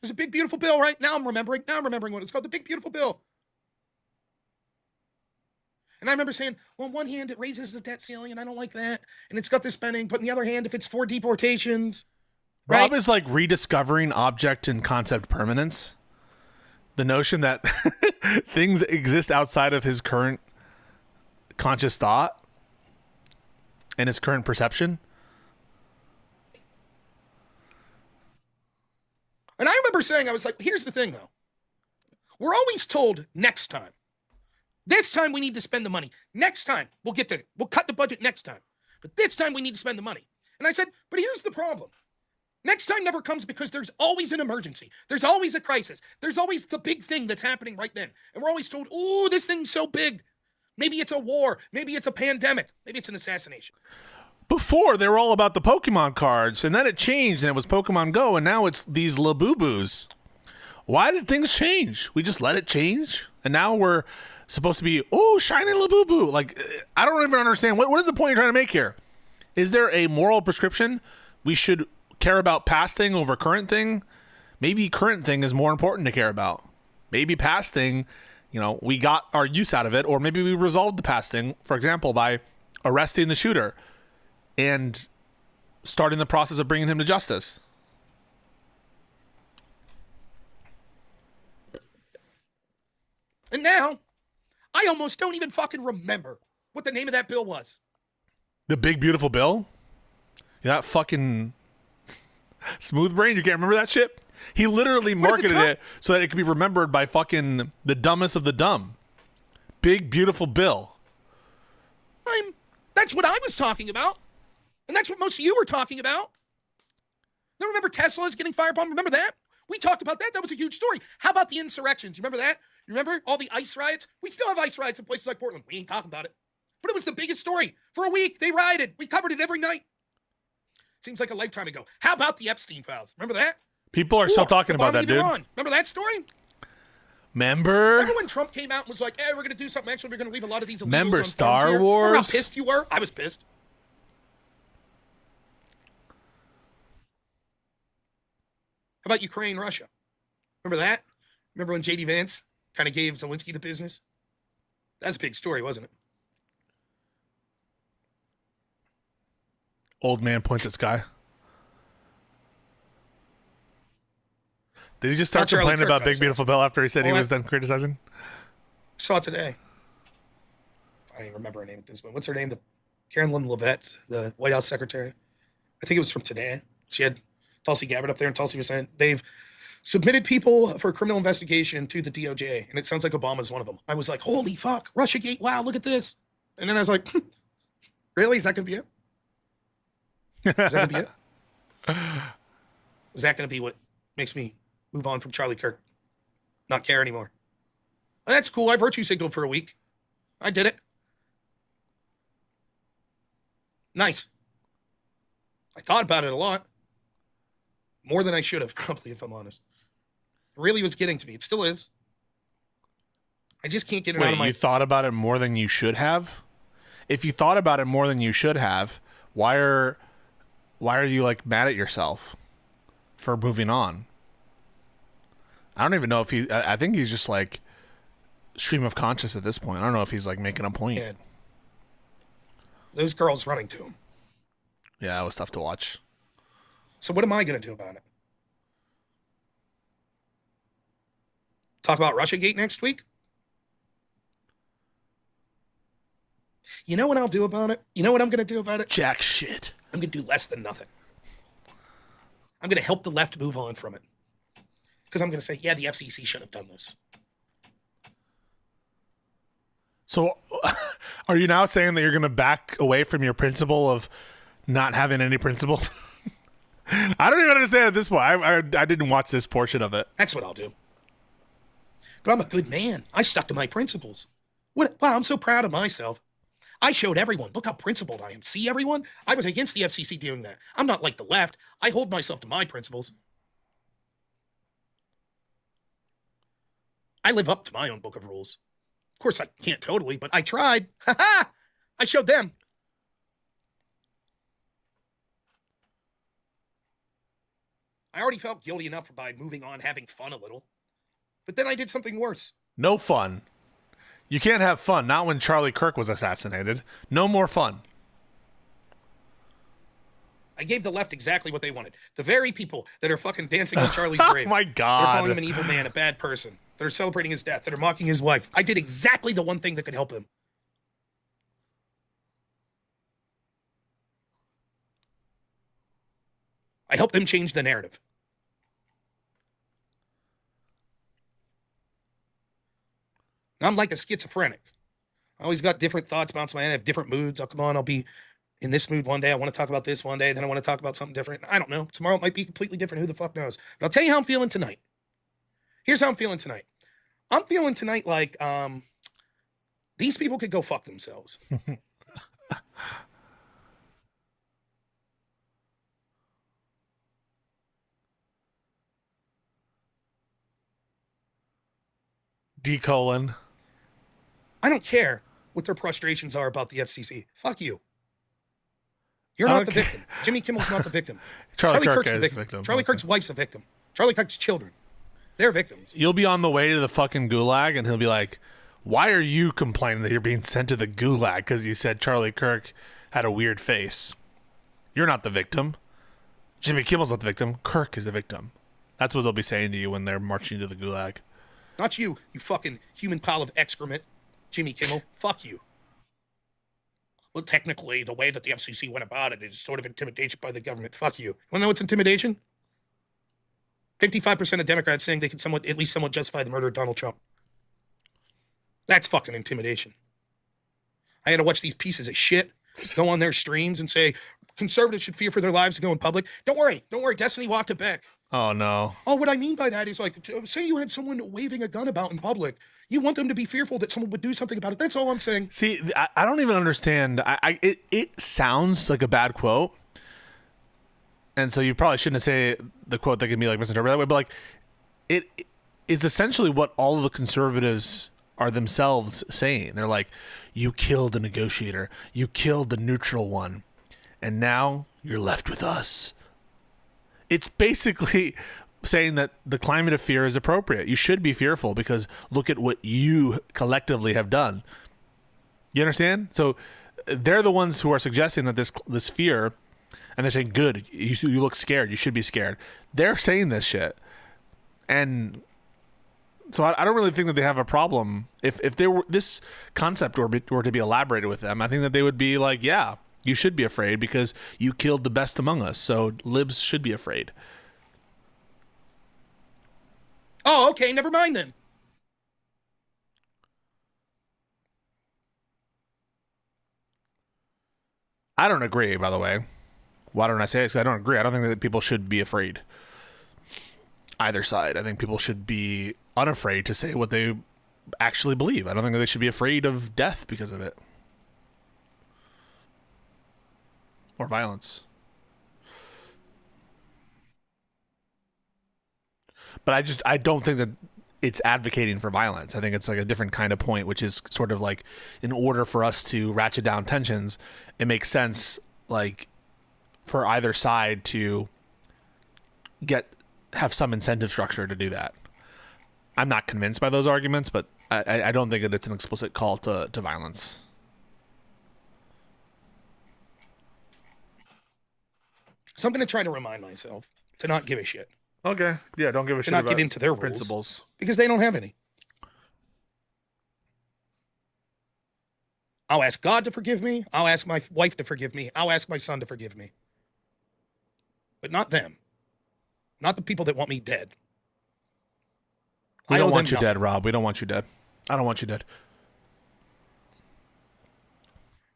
Speaker 3: there's a big, beautiful bill, right? Now I'm remembering what it's called, the big, beautiful bill. And I remember saying, well, on one hand, it raises the debt ceiling, and I don't like that. And it's got the spending. But on the other hand, if it's for deportations, right?
Speaker 2: Rob is like rediscovering object and concept permanence. The notion that things exist outside of his current conscious thought and his current perception.
Speaker 3: And I remember saying, I was like, here's the thing, though. We're always told next time. This time we need to spend the money. Next time we'll cut the budget next time. But this time we need to spend the money. And I said, but here's the problem. Next time never comes because there's always an emergency. There's always a crisis. There's always the big thing that's happening right then. And we're always told, oh, this thing's so big. Maybe it's a war. Maybe it's a pandemic. Maybe it's an assassination.
Speaker 2: Before, they were all about the Pokemon cards, and then it changed, and it was Pokemon Go, and now it's these Labubu's. Why did things change? We just let it change? And now we're supposed to be, oh, shiny Labubu. Like, I don't even understand. What is the point you're trying to make here? Is there a moral prescription? We should care about past thing over current thing? Maybe current thing is more important to care about. Maybe past thing, we got our use out of it, or maybe we resolved the past thing, for example, by arresting the shooter and starting the process of bringing him to justice.
Speaker 3: And now, I almost don't even fucking remember what the name of that bill was.
Speaker 2: The big, beautiful bill? That fucking smooth brain? You can't remember that shit? He literally marketed it so that it could be remembered by fucking the dumbest of the dumb. Big, beautiful bill.
Speaker 3: That's what I was talking about. And that's what most of you were talking about. Then remember Tesla's getting firebombed? Remember that? We talked about that. That was a huge story. How about the insurrections? You remember that? You remember all the ICE riots? We still have ICE riots in places like Portland. We ain't talking about it. But it was the biggest story. For a week, they rioted. We covered it every night. Seems like a lifetime ago. How about the Epstein files? Remember that?
Speaker 2: People are still talking about that, dude.
Speaker 3: Remember that story?
Speaker 2: Remember
Speaker 3: when Trump came out and was like, hey, we're going to do something extra. We're going to leave a lot of these illegals
Speaker 2: Remember
Speaker 3: on
Speaker 2: Star
Speaker 3: frontier.
Speaker 2: Wars?
Speaker 3: Remember how pissed you were? I was pissed. How about Ukraine, Russia? Remember that? Remember when J.D. Vance kind of gave Zelensky the business? That's a big story, wasn't it?
Speaker 2: Old man points at sky. Did he just start complaining about Big Beautiful Bill after he said he was done criticizing?
Speaker 3: Saw it today. I don't even remember her name at this point. What's her name? Karen Lynn Leavitt, the White House secretary. I think it was from today. She had Tulsi Gabbard up there, and Tulsi was saying they've submitted people for a criminal investigation to the DOJ, and it sounds like Obama's one of them. I was like, holy fuck, Russiagate, wow, look at this. And then I was like, really? Is that going to be it? Is that going to be it? Is that going to be what makes me move on from Charlie Kirk? Not care anymore. That's cool. I virtue signaled for a week. I did it. Nice. I thought about it a lot. More than I should have, probably, if I'm honest. It really was getting to me. It still is. I just can't get it out of my...
Speaker 2: You thought about it more than you should have? If you thought about it more than you should have, why are you like mad at yourself for moving on? I don't even know if I think he's just like stream of conscious at this point. I don't know if he's like making a point.
Speaker 3: Yeah. Those girls running to him.
Speaker 2: Yeah, it was tough to watch.
Speaker 3: So what am I going to do about it? Talk about Russiagate next week? You know what I'll do about it? You know what I'm going to do about it?
Speaker 2: Jack shit.
Speaker 3: I'm going to do less than nothing. I'm going to help the left move on from it. Because I'm going to say, yeah, the FCC should have done this.
Speaker 2: So are you now saying that you're going to back away from your principle of not having any principle? I don't even understand at this point. I didn't watch this portion of it.
Speaker 3: That's what I'll do. But I'm a good man. I stuck to my principles. Wow, I'm so proud of myself. I showed everyone. Look how principled I am. See, everyone? I was against the FCC doing that. I'm not like the left. I hold myself to my principles. I live up to my own book of rules. Of course, I can't totally, but I tried. Ha-ha! I showed them. I already felt guilty enough by moving on, having fun a little. But then I did something worse.
Speaker 2: No fun. You can't have fun. Not when Charlie Kirk was assassinated. No more fun.
Speaker 3: I gave the left exactly what they wanted. The very people that are fucking dancing on Charlie's grave.
Speaker 2: Oh my God.
Speaker 3: They're calling him an evil man, a bad person. That are celebrating his death. That are mocking his wife. I did exactly the one thing that could help him. I helped them change the narrative. I'm like a schizophrenic. I always got different thoughts bouncing my head. I have different moods. I'll be in this mood one day. I want to talk about this one day. Then I want to talk about something different. I don't know. Tomorrow it might be completely different. Who the fuck knows? But I'll tell you how I'm feeling tonight. Here's how I'm feeling tonight. I'm feeling tonight like these people could go fuck themselves.
Speaker 2: D:.
Speaker 3: I don't care what their frustrations are about the FCC. Fuck you. You're not the victim. Jimmy Kimmel's not the victim.
Speaker 2: Charlie Kirk
Speaker 3: Kirk's
Speaker 2: is
Speaker 3: the victim.
Speaker 2: victim.
Speaker 3: Charlie Kirk's wife's a victim. Charlie Kirk's children. They're victims.
Speaker 2: You'll be on the way to the fucking gulag, and he'll be like, why are you complaining that you're being sent to the gulag because you said Charlie Kirk had a weird face? You're not the victim. Jimmy Kimmel's not the victim. Kirk is the victim. That's what they'll be saying to you when they're marching to the gulag.
Speaker 3: Not you, you fucking human pile of excrement. Jimmy Kimmel, fuck you. Well, technically, the way that the FCC went about it is sort of intimidation by the government. Fuck you. You want to know what's intimidation? 55% of Democrats saying they can at least somewhat justify the murder of Donald Trump. That's fucking intimidation. I had to watch these pieces of shit go on their streams and say conservatives should fear for their lives to go in public. Don't worry. Destiny walked it back.
Speaker 2: Oh, no.
Speaker 3: Oh, what I mean by that is like, say you had someone waving a gun about in public. You want them to be fearful that someone would do something about it. That's all I'm saying.
Speaker 2: See, I don't even understand. It sounds like a bad quote. And so you probably shouldn't say the quote that can be like misinterpreted that way. But like, it is essentially what all of the conservatives are themselves saying. They're like, you killed the negotiator. You killed the neutral one. And now you're left with us. It's basically saying that the climate of fear is appropriate. You should be fearful because look at what you collectively have done. You understand? So they're the ones who are suggesting that this fear, and they're saying, good, you look scared. You should be scared. They're saying this shit. And so I don't really think that they have a problem. If this concept were to be elaborated with them, I think that they would be like, yeah, you should be afraid because you killed the best among us. So libs should be afraid.
Speaker 3: Oh, okay. Never mind then.
Speaker 2: I don't agree, by the way. Why don't I say it? Because I don't agree. I don't think that people should be afraid. Either side. I think people should be unafraid to say what they actually believe. I don't think that they should be afraid of death because of it. Or violence. But I don't think that it's advocating for violence. I think it's like a different kind of point, which is sort of like, in order for us to ratchet down tensions, it makes sense, like, for either side to have some incentive structure to do that. I'm not convinced by those arguments, but I don't think that it's an explicit call to violence.
Speaker 3: So I'm going to try to remind myself to not give a shit.
Speaker 2: Okay. Yeah, don't give a shit
Speaker 3: not
Speaker 2: about
Speaker 3: give into their
Speaker 2: principles.
Speaker 3: Rules, because they don't have any. I'll ask God to forgive me. I'll ask my wife to forgive me. I'll ask my son to forgive me. But not them. Not the people that want me dead.
Speaker 2: We don't want you dead, Rob. We don't want you dead. I don't want you dead.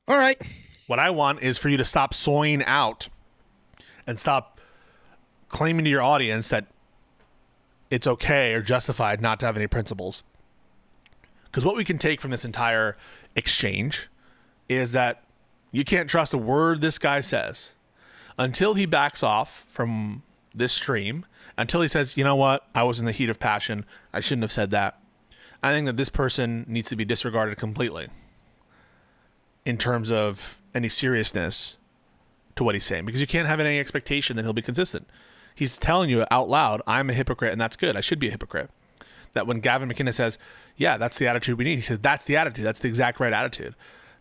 Speaker 3: All right.
Speaker 2: What I want is for you to stop soying out and stop claiming to your audience that it's okay or justified not to have any principles. Because what we can take from this entire exchange is that you can't trust a word this guy says until he backs off from this stream, until he says, you know what, I was in the heat of passion. I shouldn't have said that. I think that this person needs to be disregarded completely in terms of any seriousness to what he's saying, because you can't have any expectation that he'll be consistent. He's telling you out loud, I'm a hypocrite, and that's good. I should be a hypocrite. That when Gavin McInnes says, yeah, that's the attitude we need, he says, that's the attitude. That's the exact right attitude.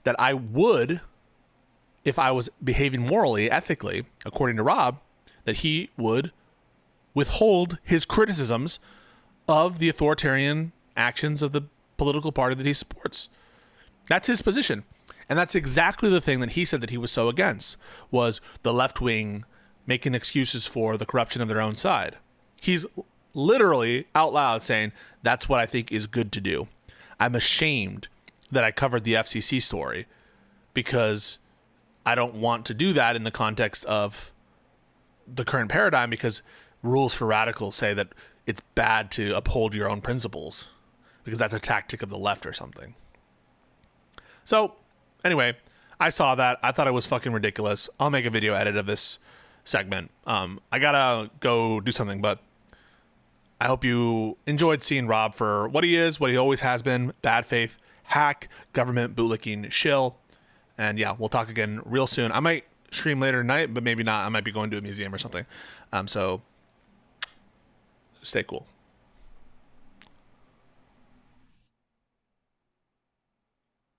Speaker 2: That I would, if I was behaving morally, ethically, according to Rob, that he would withhold his criticisms of the authoritarian actions of the political party that he supports. That's his position. And that's exactly the thing that he said that he was so against, was the left wing making excuses for the corruption of their own side. He's literally out loud saying, that's what I think is good to do. I'm ashamed that I covered the FCC story because I don't want to do that in the context of the current paradigm, because rules for radicals say that it's bad to uphold your own principles because that's a tactic of the left or something. So anyway, I saw that. I thought it was fucking ridiculous. I'll make a video edit of this segment. I gotta go do something, but I hope you enjoyed seeing Rob for what he is, what he always has been: bad faith, hack, government bootlicking shill. And yeah, we'll talk again real soon. I might stream later tonight, but maybe not. I might be going to a museum or something. So stay cool.